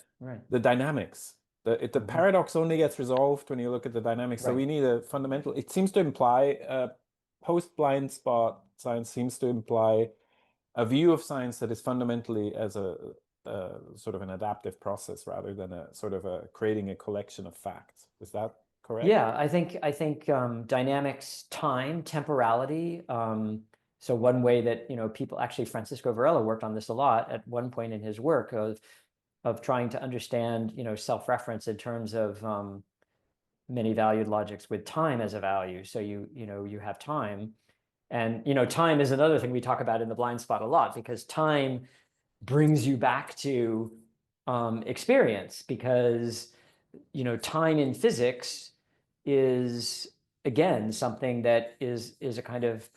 the dynamics. The paradox only gets resolved when you look at the dynamics. So we need a fundamental, it seems to imply, post-blind spot science seems to imply a view of science that is fundamentally as a sort of an adaptive process, rather than a sort of creating a collection of facts. Is that correct? Yeah, I think dynamics, time, temporality. So one way that, you know, people, actually Francisco Varela worked on this a lot at one point in his work, of trying to understand, you know, self-reference in terms of many valued logics with time as a value. So you have time, and, you know, time is another thing we talk about in the blind spot a lot, because time brings you back to experience, because, you know, time in physics is, again, something that is a kind of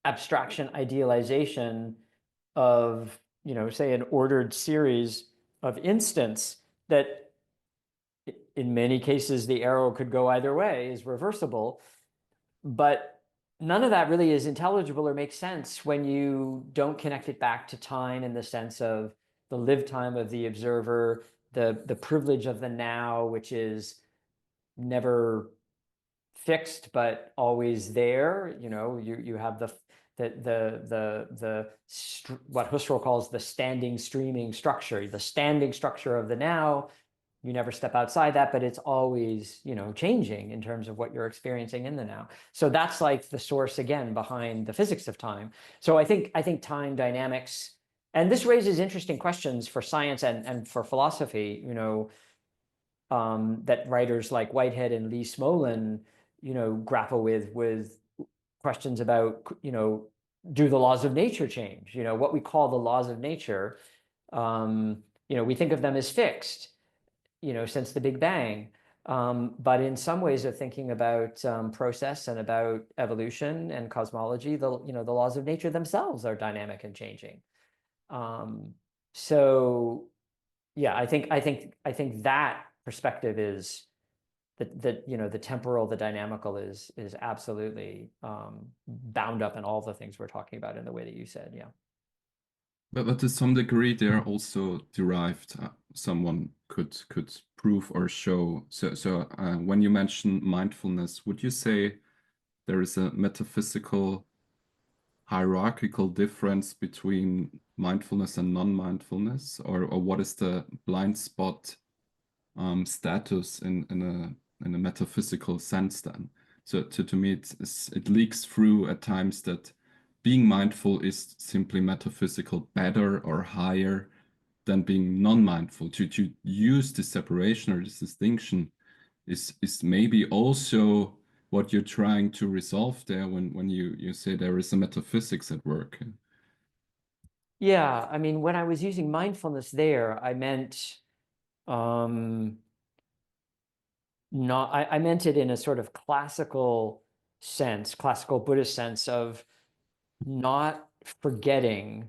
abstraction, idealization of, you know, say, an ordered series of instants that, in many cases, the arrow could go either way, is reversible. But none of that really is intelligible or makes sense when you don't connect it back to time in the sense of the lived time of the observer, the privilege of the now, which is never fixed but always there. You have what Husserl calls the standing streaming structure, the standing structure of the now. You never step outside that, but it's always, changing in terms of what you're experiencing in the now. So that's like the source again behind the physics of time. So I think time dynamics, and this raises interesting questions for science and for philosophy, that writers like Whitehead and Lee Smolin, grapple with questions about, do the laws of nature change? What we call the laws of nature, we think of them as fixed, since the Big Bang. But in some ways of thinking about process and about evolution and cosmology, the laws of nature themselves are dynamic and changing. So yeah, I think that perspective is that the temporal, the dynamical is absolutely bound up in all the things we're talking about in the way that you said, yeah. But to some degree, they are also derived. Someone could prove or show. So when you mention mindfulness, would you say there is a metaphysical hierarchical difference between mindfulness and non-mindfulness, or what is the blind spot status in a metaphysical sense then? So to me, it leaks through at times that being mindful is simply metaphysical better or higher than being non-mindful. To use this separation or this distinction is maybe also what you're trying to resolve there when you say there is a metaphysics at work. Yeah, I mean, when I was using mindfulness there, I meant I meant it in a sort of classical sense, classical Buddhist sense of not forgetting.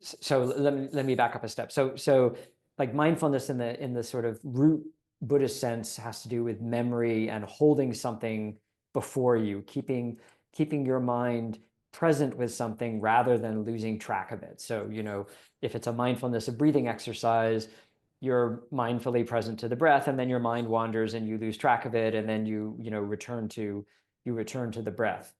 So let me back up a step. So like mindfulness in the sort of root Buddhist sense has to do with memory and holding something before you, keeping your mind present with something rather than losing track of it. So, if it's a mindfulness of breathing exercise, you're mindfully present to the breath, and then your mind wanders and you lose track of it, and then you return to the breath.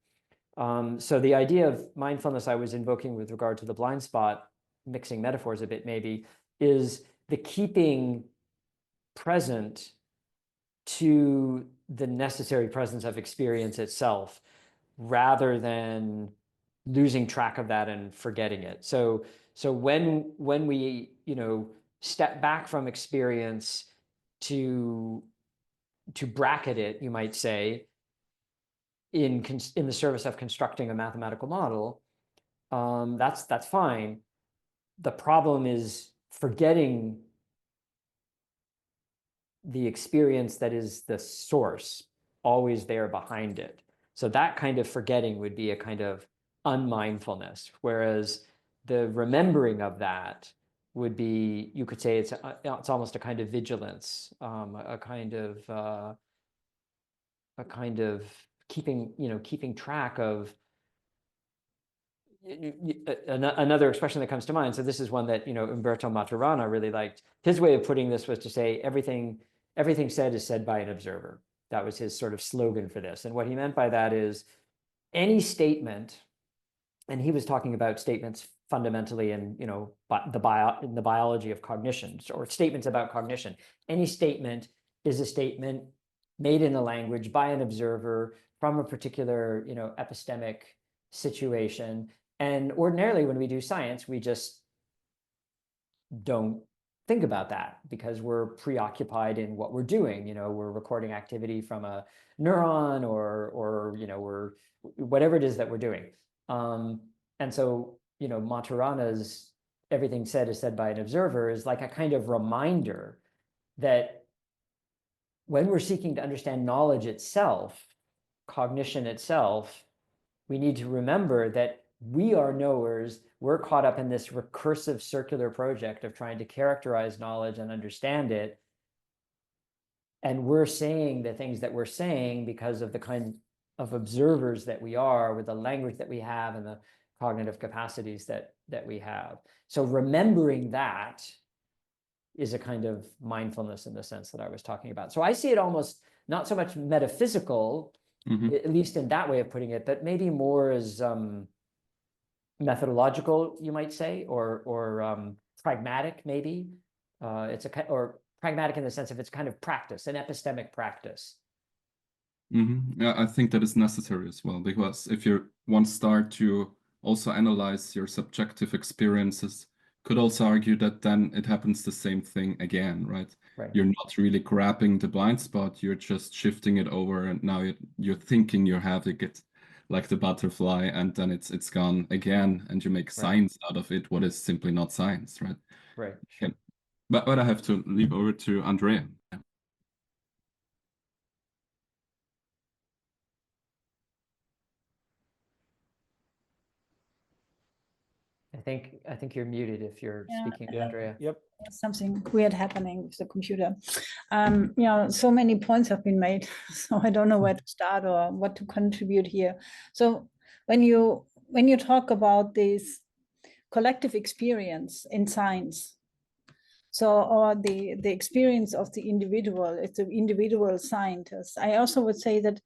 So the idea of mindfulness I was invoking with regard to the blind spot, mixing metaphors a bit maybe, is the keeping present to the necessary presence of experience itself, rather than losing track of that and forgetting it. So when we step back from experience to bracket it, you might say, in the service of constructing a mathematical model, that's fine. The problem is forgetting the experience that is the source, always there behind it. So that kind of forgetting would be a kind of unmindfulness, whereas the remembering of that would be, you could say, it's almost a kind of vigilance, a kind of keeping track of. Another expression that comes to mind, so this is one that Umberto Maturana really liked. His way of putting this was to say everything said is said by an observer. That was his sort of slogan for this. And what he meant by that is any statement, and he was talking about statements fundamentally in the biology of cognition, or statements about cognition. Any statement is a statement made in a language by an observer from a particular epistemic situation. And ordinarily when we do science, we just don't think about that because we're preoccupied in what we're doing. We're recording activity from a neuron or we're whatever it is that we're doing. And so, Maturana's everything said is said by an observer is like a kind of reminder that when we're seeking to understand knowledge itself, cognition itself, we need to remember that we are knowers. We're caught up in this recursive circular project of trying to characterize knowledge and understand it. And we're saying the things that we're saying because of the kind of observers that we are, with the language that we have and the cognitive capacities that we have. So remembering that is a kind of mindfulness in the sense that I was talking about. So I see it almost not so much metaphysical, at least in that way of putting it, but maybe more as methodological, you might say, or pragmatic, maybe. Or pragmatic in the sense of it's kind of practice, an epistemic practice. Yeah, I think that is necessary as well, because if you once start to also analyze your subjective experiences, could also argue that then it happens the same thing again, right? Right. You're not really grabbing the blind spot, you're just shifting it over, and now you're thinking you're having it like the butterfly, and then it's gone again, and you make science out of it, what is simply not science, right? Right. Sure. But I have to leave over to Andrea. I think you're muted if you're speaking, Andrea. Yep. Something weird happening with the computer. You know, so many points have been made, so I don't know where to start or what to contribute here. So when you talk about this collective experience in science, or the experience of the individual, it's the individual scientist, I also would say that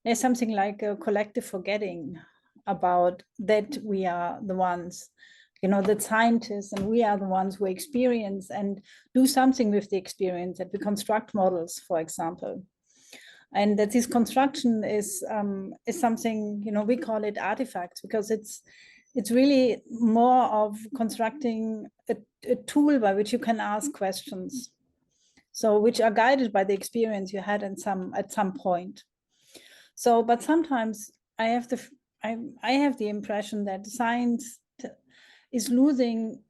there's something like a collective forgetting about that we are the ones, you know, the scientists, and we are the ones who experience and do something with the experience, that we construct models, for example. And that this construction is something, you know, we call it artifacts, because it's really more of constructing a tool by which you can ask questions, so which are guided by the experience you had at some point. So, but sometimes I have the impression that science is losing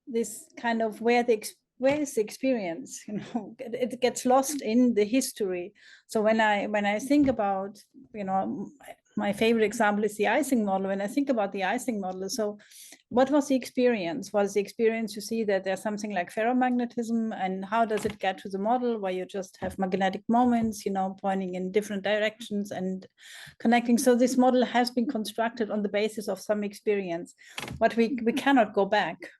this kind of where is the experience, you know, it gets lost in the history. So when I think about, you know, my favorite example is the Ising model. When I think about the Ising model, so what was the experience? Was the experience you see that there's something like ferromagnetism, and how does it get to the model where you just have magnetic moments, you know, pointing in different directions and connecting? So this model has been constructed on the basis of some experience, but we cannot go back.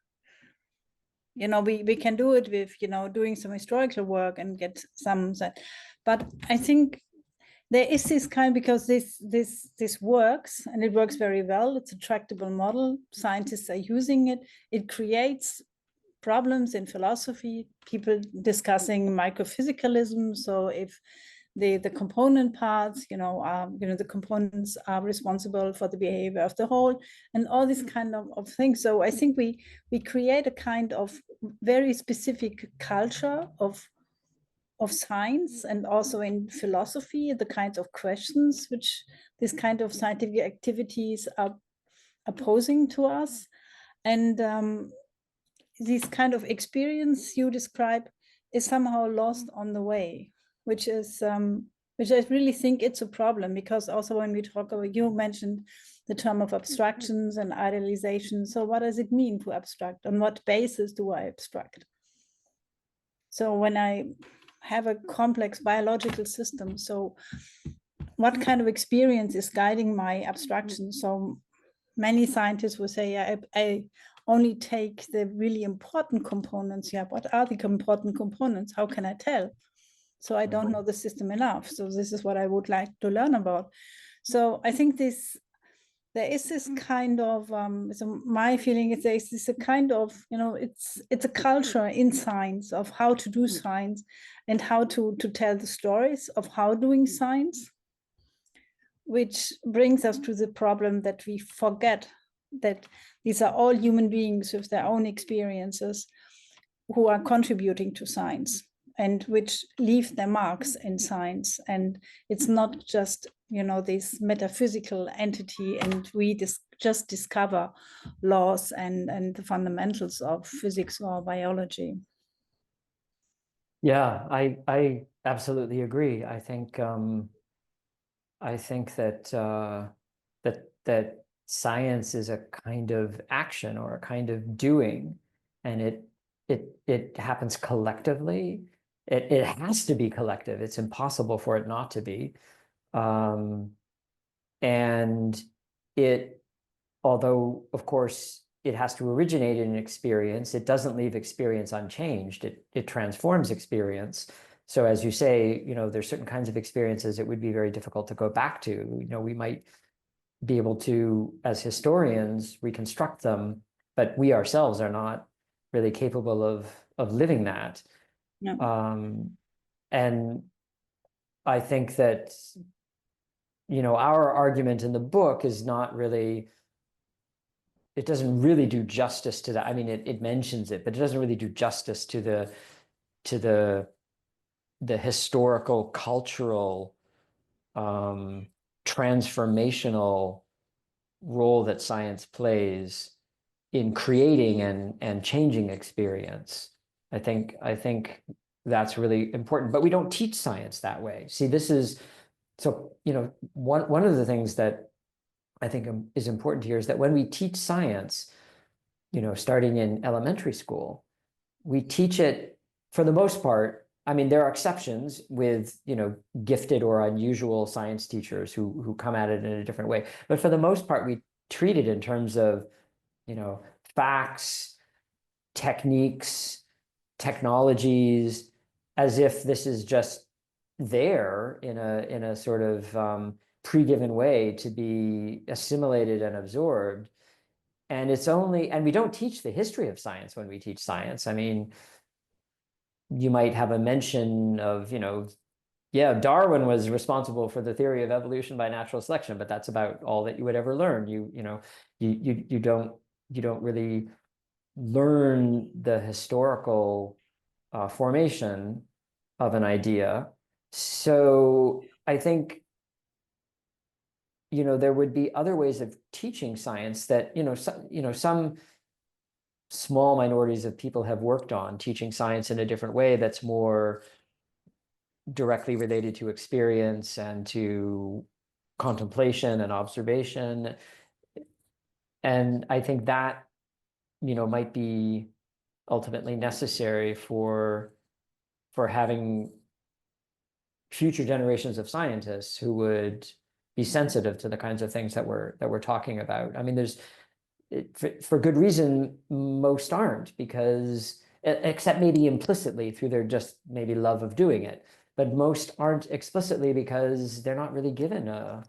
You know, we can do it with, you know, doing some historical work and get some, but I think there is this kind, because this works, and it works very well. It's a tractable model. Scientists are using it. It creates problems in philosophy, people discussing microphysicalism. So if the component parts, you know, the components are responsible for the behavior of the whole, and all these kind of things. So I think we create a kind of very specific culture of science, and also in philosophy, the kinds of questions which this kind of scientific activities are posing to us. And this kind of experience you describe is somehow lost on the way, which is which I really think it's a problem, because also when we talk about, you mentioned the term of abstractions and idealization. So what does it mean to abstract? On what basis do I abstract? So when I have a complex biological system, so what kind of experience is guiding my abstraction? So many scientists will say, I only take the really important components. Yeah, what are the important components? How can I tell? So I don't know the system enough. So this is what I would like to learn about. So I think there is this kind of, so my feeling is there is this a kind of, you know, it's a culture in science of how to do science, and how to tell the stories of how doing science, which brings us to the problem that we forget that these are all human beings with their own experiences who are contributing to science, and which leave their marks in science. And it's not just, you know, this metaphysical entity, and we just discover laws and the fundamentals of physics or biology. Yeah, I absolutely agree. I think that that science is a kind of action or a kind of doing, and it happens collectively. it has to be collective. It's impossible for it not to be. And it, although of course it has to originate in an experience, it doesn't leave experience unchanged. It transforms experience. So as you say, there's certain kinds of experiences it would be very difficult to go back to. We might be able to, as historians, reconstruct them, but we ourselves are not really capable of living that. No. And I think that, our argument in the book is not really, it doesn't really do justice to that. I mean, it mentions it, but it doesn't really do justice to the historical, cultural, transformational role that science plays in creating and changing experience. I think that's really important, but we don't teach science that way. See, this is, so, one of the things that I think is important here is that when we teach science, starting in elementary school, we teach it for the most part. I mean, there are exceptions with, gifted or unusual science teachers who come at it in a different way. But for the most part, we treat it in terms of, facts, techniques, technologies, as if this is just there in a sort of pre-given way to be assimilated and absorbed. And we don't teach the history of science when we teach science. I mean, you might have a mention of, Darwin was responsible for the theory of evolution by natural selection, but that's about all that you would ever learn. You don't really learn the historical formation of an idea. So I think, there would be other ways of teaching science that, some small minorities of people have worked on teaching science in a different way that's more directly related to experience and to contemplation and observation. And I think that, might be ultimately necessary for having future generations of scientists who would be sensitive to the kinds of things that we're talking about. I mean, for good reason, most aren't, because, except maybe implicitly through their just maybe love of doing it, but most aren't explicitly because they're not really given a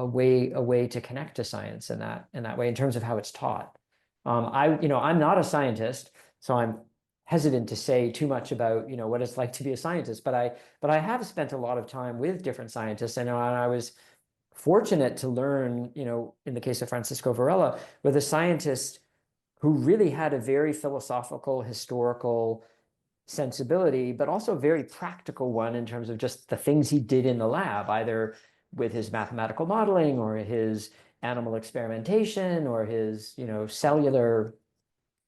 way to connect to science in that way in terms of how it's taught. I'm not a scientist, so I'm hesitant to say too much about what it's like to be a scientist, but I have spent a lot of time with different scientists, and I was fortunate to learn, in the case of Francisco Varela, with a scientist who really had a very philosophical, historical sensibility, but also a very practical one in terms of just the things he did in the lab, either with his mathematical modeling or his animal experimentation or his, cellular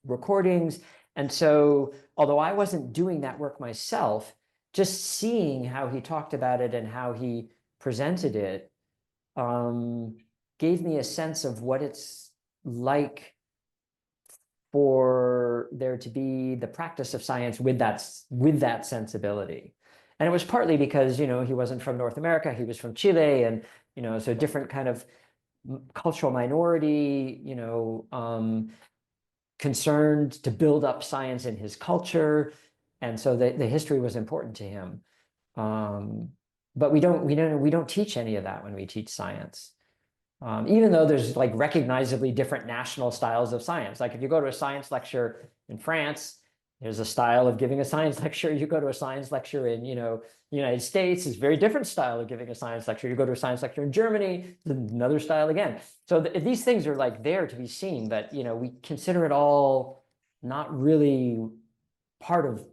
recordings. And so, although I wasn't doing that work myself, just seeing how he talked about it and how he presented it gave me a sense of what it's like for there to be the practice of science with that sensibility. And it was partly because, he wasn't from North America, he was from Chile, and, so different kind of cultural minority, concerned to build up science in his culture. And so the history was important to him. But we don't teach any of that when we teach science. Even though there's like recognizably different national styles of science. Like if you go to a science lecture in France, there's a style of giving a science lecture. You go to a science lecture in, the United States, it's a very different style of giving a science lecture. You go to a science lecture in Germany, another style again. So these things are like there to be seen, but, we consider it all not really part of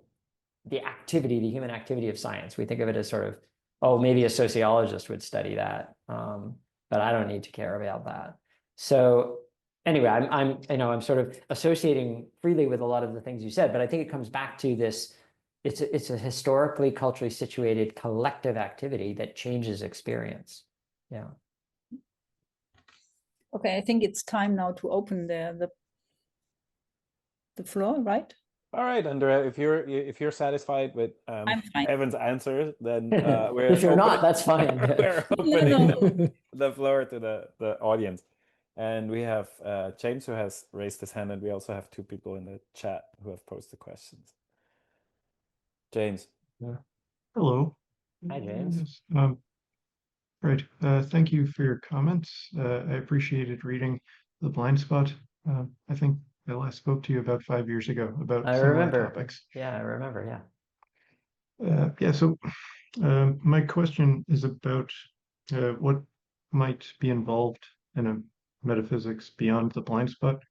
the activity, the human activity of science. We think of it as sort of, oh, maybe a sociologist would study that. But I don't need to care about that. So anyway, I'm sort of associating freely with a lot of the things you said, but I think it comes back to this, it's a historically, culturally situated collective activity that changes experience. Yeah. Okay, I think it's time now to open the floor, right? All right, Andrea, if you're satisfied with I'm fine. Evan's answer, then If you're not, that's fine. we're No, opening no. the floor to the audience. And we have James, who has raised his hand, and we also have 2 people in the chat who have posted questions. James. Hello. Hi, James. Yes, Great. Thank you for your comments. I appreciated reading The Blind Spot. I think I last spoke to you about 5 years ago about I similar remember. topics. Yeah, I remember. Yeah. So my question is about what might be involved in a metaphysics beyond the blind spot.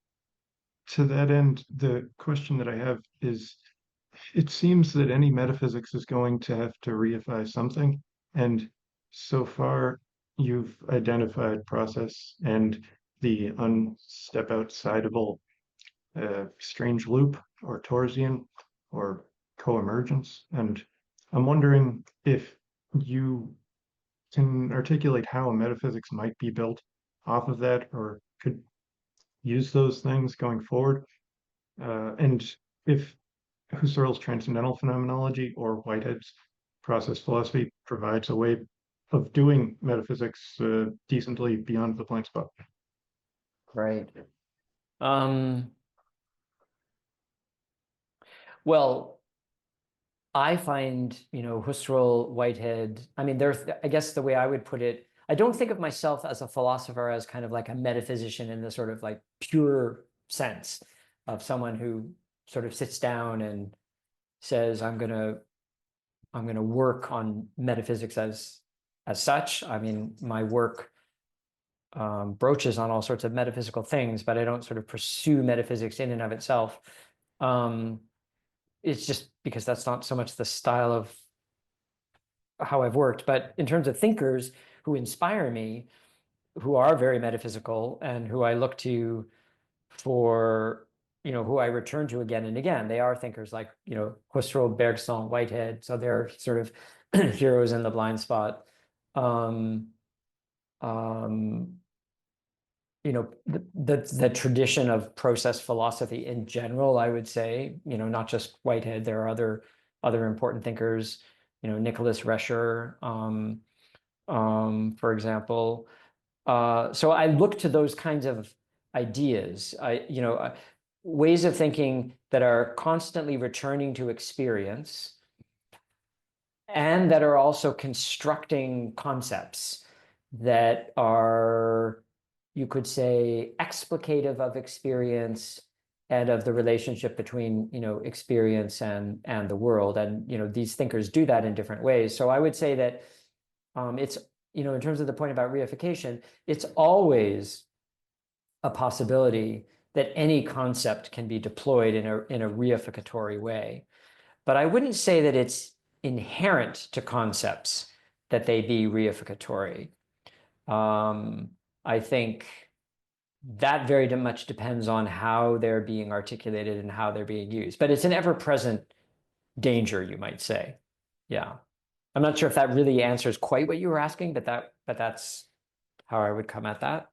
To that end, the question that I have is, it seems that any metaphysics is going to have to reify something, and so far you've identified process and the unstep outsidable strange loop or torsion or co-emergence, and I'm wondering if you can articulate how a metaphysics might be built off of that or could use those things going forward, and if Husserl's transcendental phenomenology or Whitehead's process philosophy provides a way of doing metaphysics decently beyond the blind spot. Right. Well, I find, Husserl, Whitehead, I mean, I guess the way I would put it, I don't think of myself as a philosopher as kind of like a metaphysician in the sort of like pure sense of someone who sort of sits down and says, I'm gonna work on metaphysics as such. I mean, my work broaches on all sorts of metaphysical things, but I don't sort of pursue metaphysics in and of itself. It's just because that's not so much the style of how I've worked. But in terms of thinkers who inspire me, who are very metaphysical and who I look to for, who I return to again and again, they are thinkers like, Husserl, Bergson, Whitehead. So they're sort of heroes in the blind spot. The tradition of process philosophy in general, I would say, not just Whitehead, there are other important thinkers, Nicholas Rescher, for example. So I look to those kinds of ideas, ways of thinking that are constantly returning to experience and that are also constructing concepts that are, you could say, explicative of experience and of the relationship between, experience and the world. And, these thinkers do that in different ways. So I would say that it's, in terms of the point about reification, it's always a possibility that any concept can be deployed in a reificatory way. But I wouldn't say that it's inherent to concepts that they be reificatory. I think that very much depends on how they're being articulated and how they're being used. But it's an ever-present danger, you might say. Yeah. I'm not sure if that really answers quite what you were asking, but that's how I would come at that.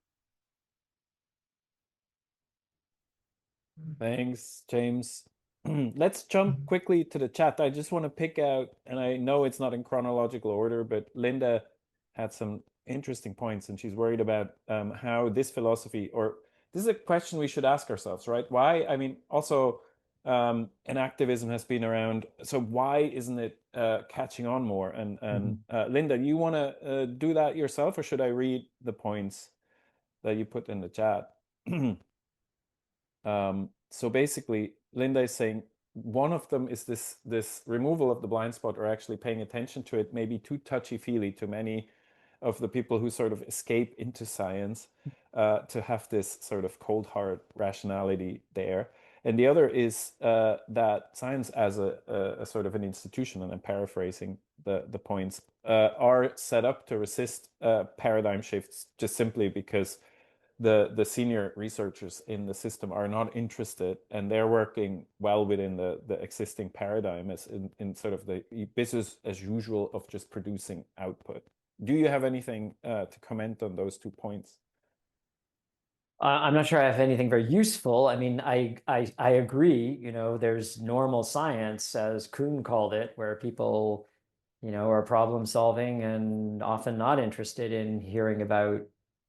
Thanks, James. Let's jump quickly to the chat. I just want to pick out, and I know it's not in chronological order, but Linda had some interesting points, and she's worried about how this philosophy, or this is a question we should ask ourselves, right? Why? I mean, also, activism has been around, so why isn't it catching on more? And Linda, you want to do that yourself, or should I read the points that you put in the chat? So basically, Linda is saying one of them is this removal of the blind spot, or actually paying attention to it, may be too touchy-feely to many of the people who sort of escape into science, to have this sort of cold hard rationality there. And the other is that science as a sort of an institution, and I'm paraphrasing the points, are set up to resist paradigm shifts just simply because the senior researchers in the system are not interested, and they're working well within the existing paradigm as in sort of the business as usual of just producing output. Do you have anything to comment on those 2 points? I'm not sure I have anything very useful. I mean, I agree, you know, there's normal science, as Kuhn called it, where people, you know, are problem solving and often not interested in hearing about,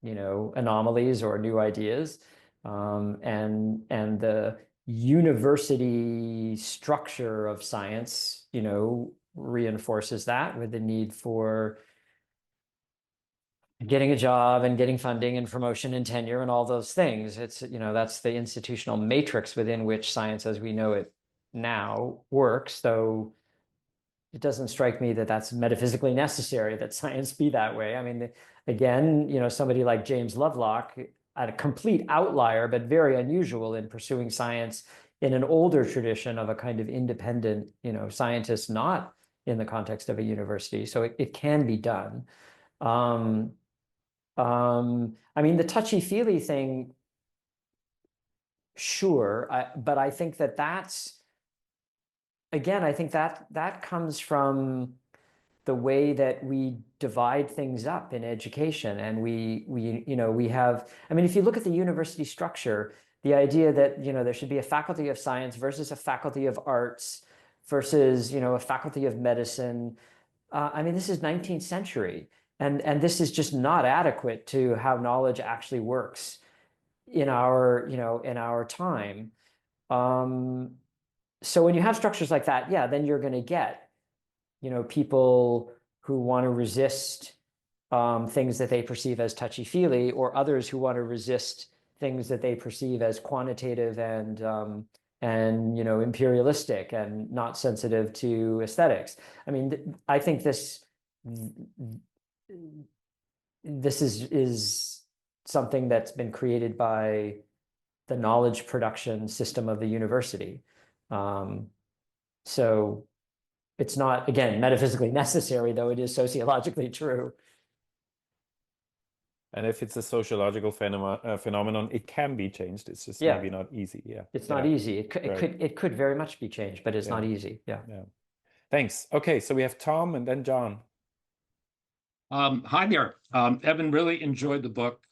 you know, anomalies or new ideas. And the university structure of science, you know, reinforces that with the need for getting a job and getting funding and promotion and tenure and all those things. It's, you know, that's the institutional matrix within which science as we know it now works, though it doesn't strike me that that's metaphysically necessary that science be that way. I mean, again, you know, somebody like James Lovelock, a complete outlier, but very unusual in pursuing science in an older tradition of a kind of independent, you know, scientist, not in the context of a university. So it can be done. I mean, the touchy-feely thing, sure, but I think that that's, again, I think that comes from the way that we divide things up in education, and we you know, we have, I mean, if you look at the university structure, the idea that, you know, there should be a faculty of science versus a faculty of arts versus, you know, a faculty of medicine. I mean, this is 19th century. And this is just not adequate to how knowledge actually works in our, you know, in our time. So when you have structures like that, yeah, then you're going to get, you know, people who want to resist things that they perceive as touchy-feely, or others who want to resist things that they perceive as quantitative and you know, imperialistic and not sensitive to aesthetics. I mean, I think this is something that's been created by the knowledge production system of the university. So it's not, again, metaphysically necessary, though it is sociologically true. And if it's a sociological phenomenon, it can be changed. It's just Yeah. maybe not easy. Yeah. It's not easy. It could very much be changed, but it's not easy. Yeah. Thanks. Okay, so we have Tom and then John. Hi there. Evan, really enjoyed the book.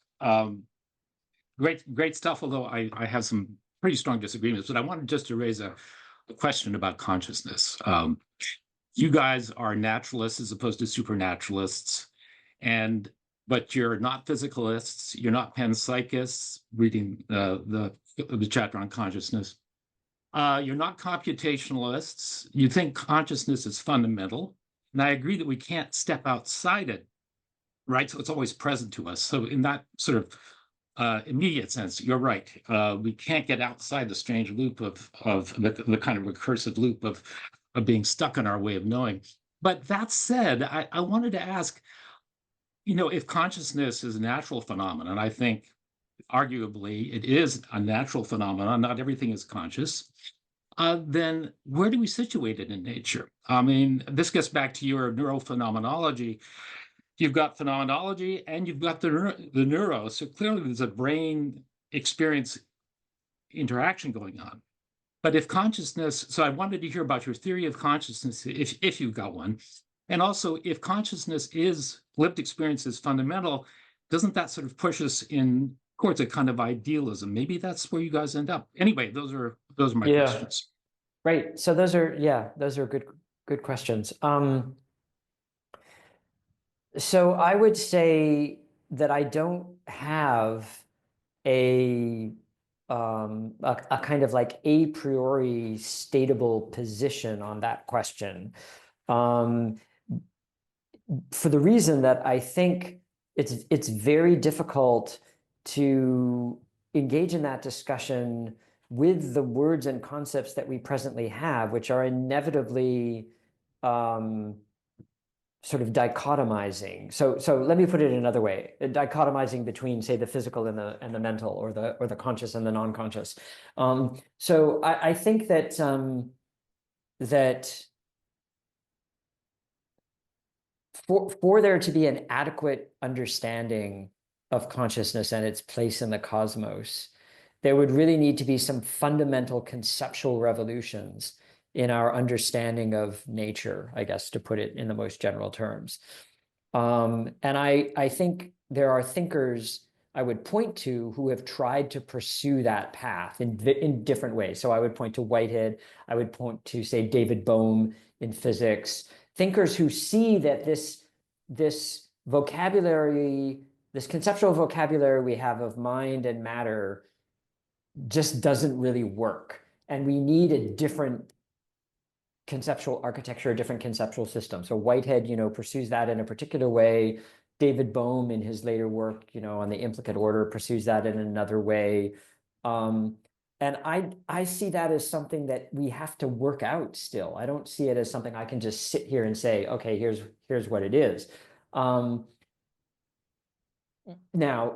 Great stuff, although I have some pretty strong disagreements, but I wanted just to raise a question about consciousness. You guys are naturalists as opposed to supernaturalists, but you're not physicalists, you're not panpsychists, reading the chapter on consciousness. You're not computationalists. You think consciousness is fundamental. And I agree that we can't step outside it, right? So it's always present to us. So in that sort of immediate sense, you're right. We can't get outside the strange loop of the kind of recursive loop of being stuck in our way of knowing. But that said, I wanted to ask, you know, if consciousness is a natural phenomenon, I think arguably it is a natural phenomenon, not everything is conscious, then where do we situate it in nature? I mean, this gets back to your neurophenomenology. You've got phenomenology and you've got the neuro. So clearly there's a brain experience interaction going on. But if consciousness, so I wanted to hear about your theory of consciousness, if you've got one. And also, if consciousness is, lived experience is fundamental, doesn't that sort of push us in towards a kind of idealism? Maybe that's where you guys end up. Anyway, those are my questions. Right. So those are good questions. So I would say that I don't have a kind of like a priori statable position on that question, for the reason that I think it's very difficult to engage in that discussion with the words and concepts that we presently have, which are inevitably sort of dichotomizing. So let me put it another way: dichotomizing between, say, the physical and the mental, or the conscious and the non-conscious. So I think that that for there to be an adequate understanding of consciousness and its place in the cosmos, there would really need to be some fundamental conceptual revolutions in our understanding of nature, I guess, to put it in the most general terms. And I think there are thinkers point to who have tried to pursue that path in different ways. So I would point to Whitehead. I would point to, say, David Bohm in physics, thinkers who see that this vocabulary, this conceptual vocabulary we have of mind and matter just doesn't really work. And we need a different conceptual architecture, a different conceptual system. So Whitehead, pursues that in a particular way. David Bohm, in his later work, on the implicate order, pursues that in another way. And I see that as something that we have to work out still. I don't see it as something I can just sit here and say, okay, here's what it is. Now,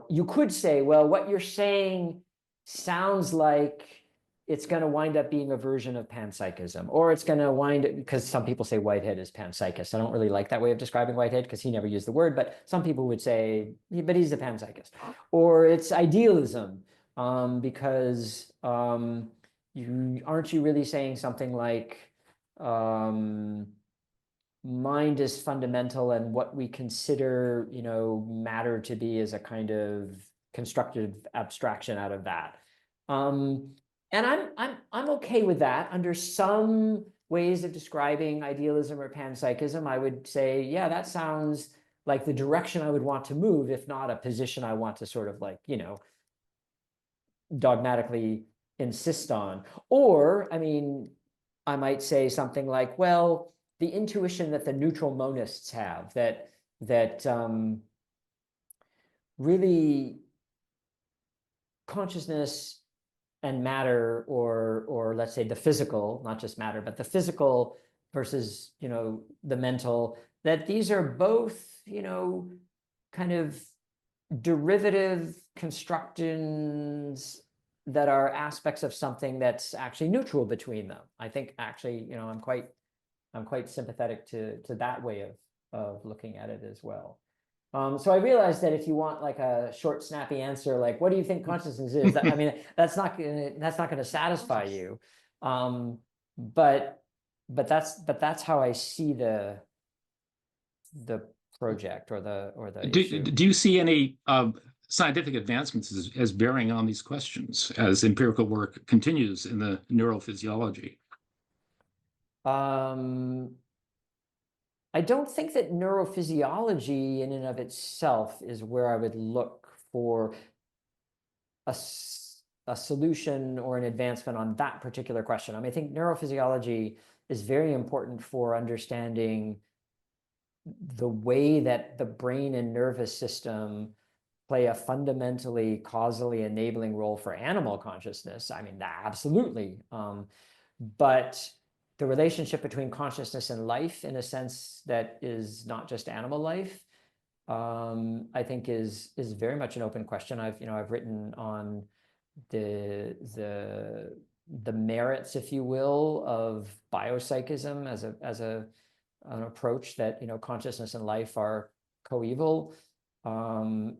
you could say, well, what you're saying sounds like it's going to wind up being a version of panpsychism, or it's going to wind up, because some people say Whitehead is panpsychist. I don't really like that way of describing Whitehead because he never used the word, but some people would say, but he's a panpsychist. Or it's idealism, because aren't you really saying something like, mind is fundamental, and what we consider, matter to be is a kind of constructive abstraction out of that. And I'm okay with that. Under some ways of describing idealism or panpsychism, I would say, yeah, that sounds like the direction I would want to move, if not a position I want to sort of like, dogmatically insist on. Or, I mean, I might say something like, well, the intuition that the neutral monists have, that really consciousness and matter, or let's say the physical, not just matter, but the physical versus, the mental, that these are both, kind of derivative constructions that are aspects of something that's actually neutral between them. I think actually, I'm quite sympathetic to that way of looking at it as well. So I realized that if you want like a short, snappy answer, like what do you think consciousness is? I mean, that's not gonna satisfy you. But that's how I see the project or the issue. Do you see any scientific advancements as bearing on these questions as empirical work continues in the neurophysiology? I don't think that neurophysiology in and of itself is where I would look for a solution or an advancement on that particular question. I mean, I think neurophysiology is very important for understanding the way that the brain and nervous system play a fundamentally causally enabling role for animal consciousness. I mean, absolutely. But the relationship between consciousness and life, in a sense that is not just animal life, I think is very much an open question. I've written on the merits, if you will, of biopsychism as an approach that consciousness and life are coeval, and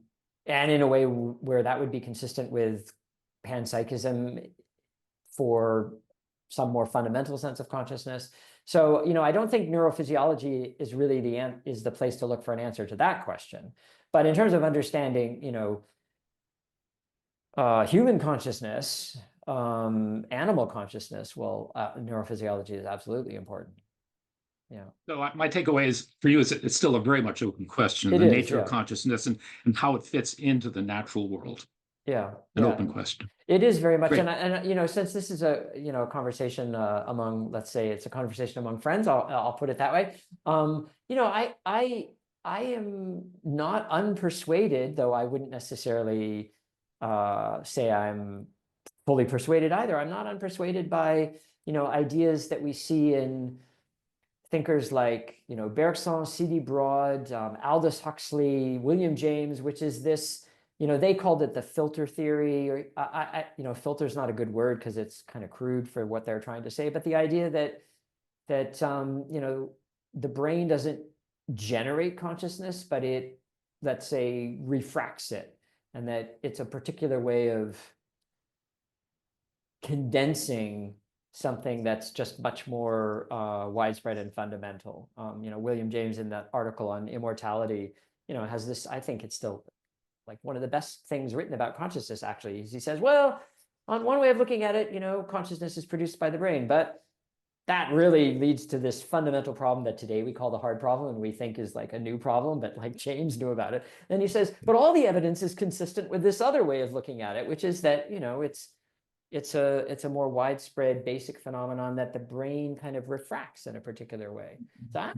in a way where that would be consistent with panpsychism for some more fundamental sense of consciousness. So, I don't think neurophysiology is really the place to look for an answer to that question. But in terms of understanding, human consciousness, animal consciousness, well, neurophysiology is absolutely important. Yeah. So my takeaway is for you, it's still a very much open question, the nature of consciousness and how it fits into the natural world. Yeah. An open question. It is very much, Great. and since this is a conversation among, let's say it's a conversation among friends, I'll put it that way. I am not unpersuaded, though I wouldn't necessarily say I'm fully persuaded either. I'm not unpersuaded by ideas that we see in thinkers like Bergson, C.D. Broad, Aldous Huxley, William James, which is this. They called it the filter theory, or filter is not a good word because it's kind of crude for what they're trying to say. But the idea that the brain doesn't generate consciousness, but it, let's say, refracts it, and that it's a particular way of condensing something that's just much more widespread and fundamental. William James in that article on immortality, has this. I think it's still like one of the best things written about consciousness, actually, is he says, well, on one way of looking at it, consciousness is produced by the brain, but that really leads to this fundamental problem that today we call the hard problem and we think is like a new problem, but like James knew about it. Then he says, but all the evidence is consistent with this other way of looking at it, which is that, it's a more widespread basic phenomenon that the brain kind of refracts in a particular way. So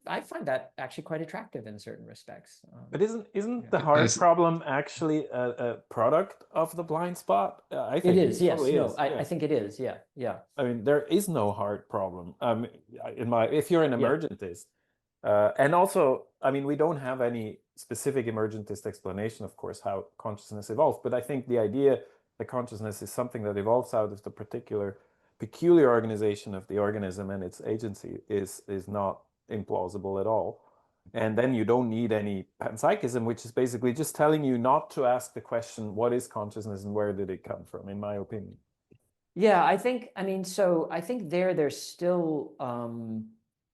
I find that actually quite attractive in certain respects. But isn't the hard problem actually a product of the blind spot? I think it is. Yes. totally No. is. I think it is. Yeah. Yeah. I mean, there is no hard problem. If you're an emergentist, and also, I mean, we don't have any specific emergentist explanation, of course, how consciousness evolves. But I think the idea that consciousness is something that evolves out of the peculiar organization of the organism and its agency is not implausible at all. And then you don't need any panpsychism, which is basically just telling you not to ask the question, what is consciousness and where did it come from, in my opinion. Yeah, I think there's still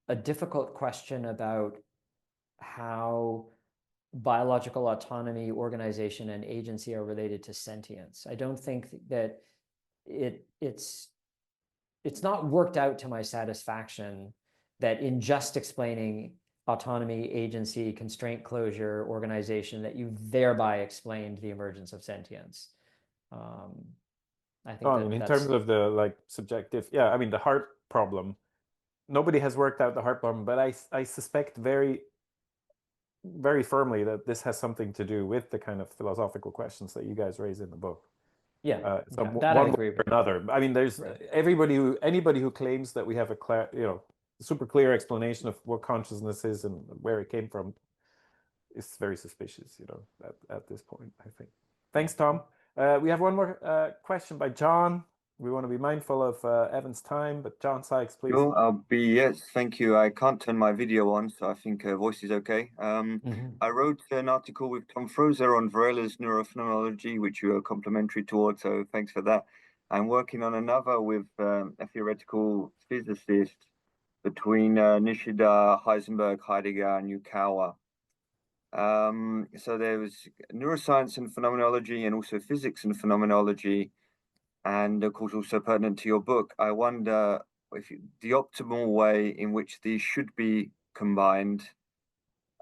a difficult question about how biological autonomy, organization, and agency are related to sentience. I don't think that it's not worked out to my satisfaction that in just explaining autonomy, agency, constraint closure, organization, that you thereby explained the emergence of sentience. I think in terms of the subjective, I mean, the heart problem, nobody has worked out the heart problem, but I suspect very, very firmly that this has something to do with the kind of philosophical questions that you guys raise in the book. Yeah, so that one I agree way or with. another. I mean, there's anybody who claims that we have a super clear explanation of what consciousness is and where it came from is very suspicious, at this point, I think. Thanks, Tom. We have one more question by John. We want to be mindful of Evan's time, but John Sykes, please. Sure, yes, thank you. I can't turn my video on, so I think voice is okay. I wrote an article with Tom Frozer on Varela's neurophenomenology, which you are complimentary towards, so thanks for that. I'm working on another with a theoretical physicist between Nishida, Heisenberg, Heidegger, and Yukawa. So there was neuroscience and phenomenology, and also physics and phenomenology, and of course also pertinent to your book. I wonder if the optimal way in which these should be combined.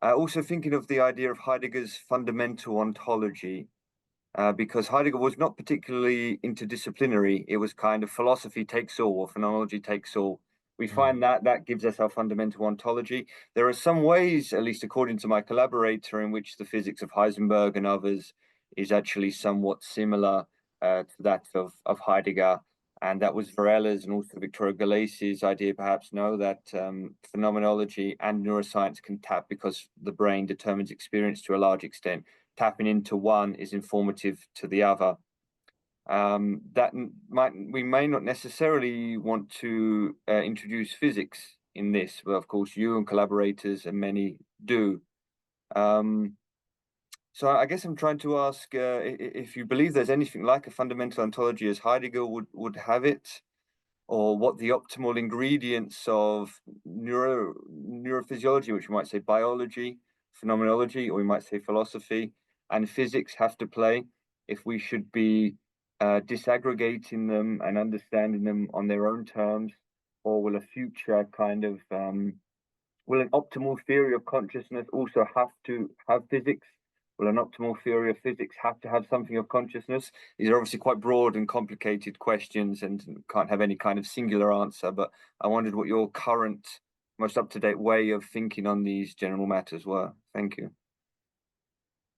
Also thinking of the idea of Heidegger's fundamental ontology, because Heidegger was not particularly interdisciplinary. It was kind of philosophy takes all, or phenomenology takes all. We find that gives us our fundamental ontology. There are some ways, at least according to my collaborator, in which the physics of Heisenberg and others is actually somewhat similar to that of Heidegger. And that was Varela's and also Victoria Galese's idea, perhaps, that phenomenology and neuroscience can tap, because the brain determines experience to a large extent. Tapping into one is informative to the other. We may not necessarily want to introduce physics in this, but of course you and collaborators and many do. So I guess I'm trying to ask if you believe there's anything like a fundamental ontology as Heidegger would have it, or what the optimal ingredients of neurophysiology, which we might say biology, phenomenology, or we might say philosophy, and physics have to play, if we should be disaggregating them and understanding them on their own terms, or will a future kind of will an optimal theory of consciousness also have to have physics? Will an optimal theory of physics have to have something of consciousness? These are obviously quite broad and complicated questions and can't have any kind of singular answer, but I wondered what your current, most up-to-date way of thinking on these general matters were. Thank you.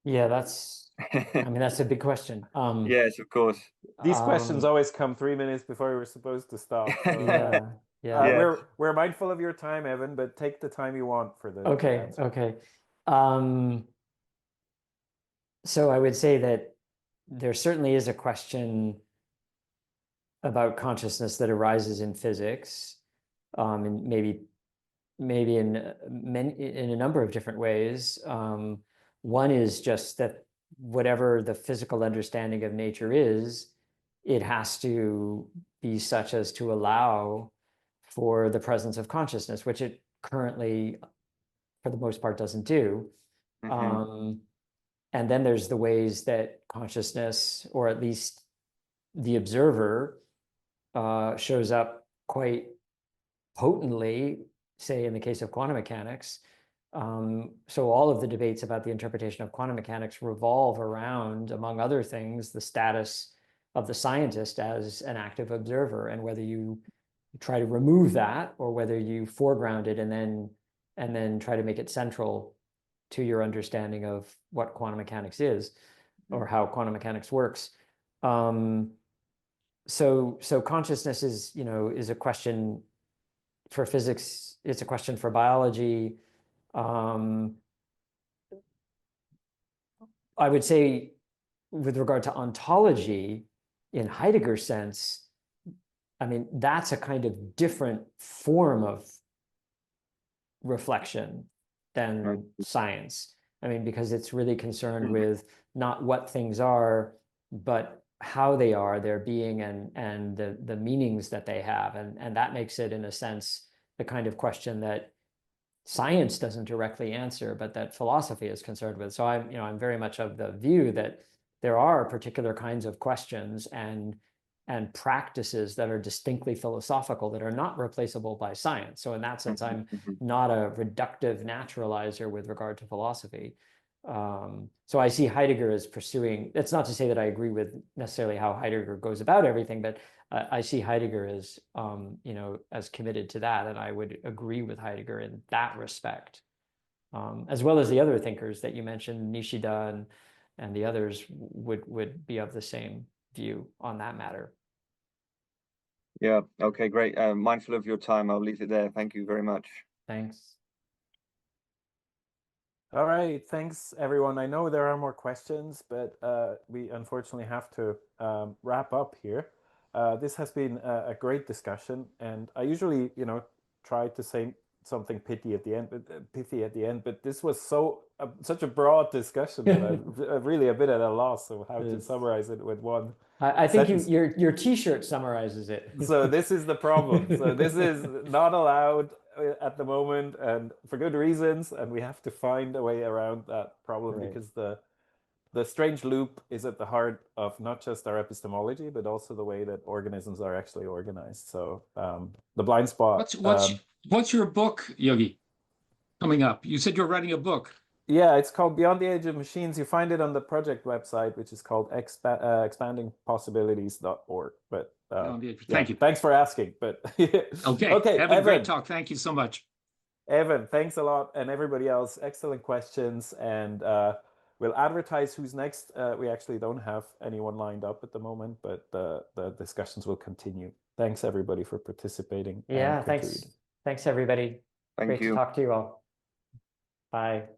Yeah, that's a big question. Yes, of course. These questions always come 3 minutes before we were supposed to stop. So, we're mindful of your time, Evan, but take the time you want for the answer. Okay. So I would say that there certainly is a question about consciousness that arises in physics, and maybe in a number of different ways. One is just that whatever the physical understanding of nature is, it has to be such as to allow for the presence of consciousness, which it currently, for the most part, doesn't do. And then there's the ways that consciousness, or at least the observer, shows up quite potently, say in the case of quantum mechanics. So all of the debates about the interpretation of quantum mechanics revolve around, among other things, the status of the scientist as an active observer, and whether you try to remove that or whether you foreground it and then try to make it central to your understanding of what quantum mechanics is or how quantum mechanics works. So consciousness is a question for physics. It's a question for biology. I would say, with regard to ontology, in Heidegger's sense, I mean, that's a kind of different form of reflection than science. I mean, because it's really concerned with not what things are, but how they are, their being, and the meanings that they have. And that makes it, in a sense, the kind of question that science doesn't directly answer, but that philosophy is concerned with. So I'm very much of the view that there are particular kinds of questions and practices that are distinctly philosophical that are not replaceable by science. So in that sense, I'm not a reductive naturalizer with regard to philosophy. So I see Heidegger as pursuing, that's not to say that I agree with necessarily how Heidegger goes about everything, but I see Heidegger as, as committed to that. And I would agree with Heidegger in that respect, as well as the other thinkers that you mentioned, Nishida and the others would be of the same view on that matter. Yeah, okay, great. Mindful of your time, I'll leave it there. Thank you very much. Thanks. All right, thanks everyone. I know there are more questions, but we unfortunately have to wrap up here. This has been a great discussion, and I usually, try to say something pithy at the end, but this was such a broad discussion that I'm really a bit at a loss of how to summarize it with one. I think your T-shirt summarizes it. So this is the problem. So this is not allowed at the moment, and for good reasons, and we have to find a way around that problem, because the strange loop is at the heart of not just our epistemology, but also the way that organisms are actually organized. So the blind spot. What's your book, Yogi, coming up? You said you're writing a book. Yeah, it's called Beyond the Age of Machines. You find it on the project website, which is called expandingpossibilities.org. But thank you. Thanks for asking. But okay, have a great talk. Thank you so much. Evan, thanks a lot. And everybody else, excellent questions. And we'll advertise who's next. We actually don't have anyone lined up at the moment, but the discussions will continue. Thanks, everybody, for participating. Yeah, thanks. Thanks, everybody. Thank you. Great to talk to you all. Bye.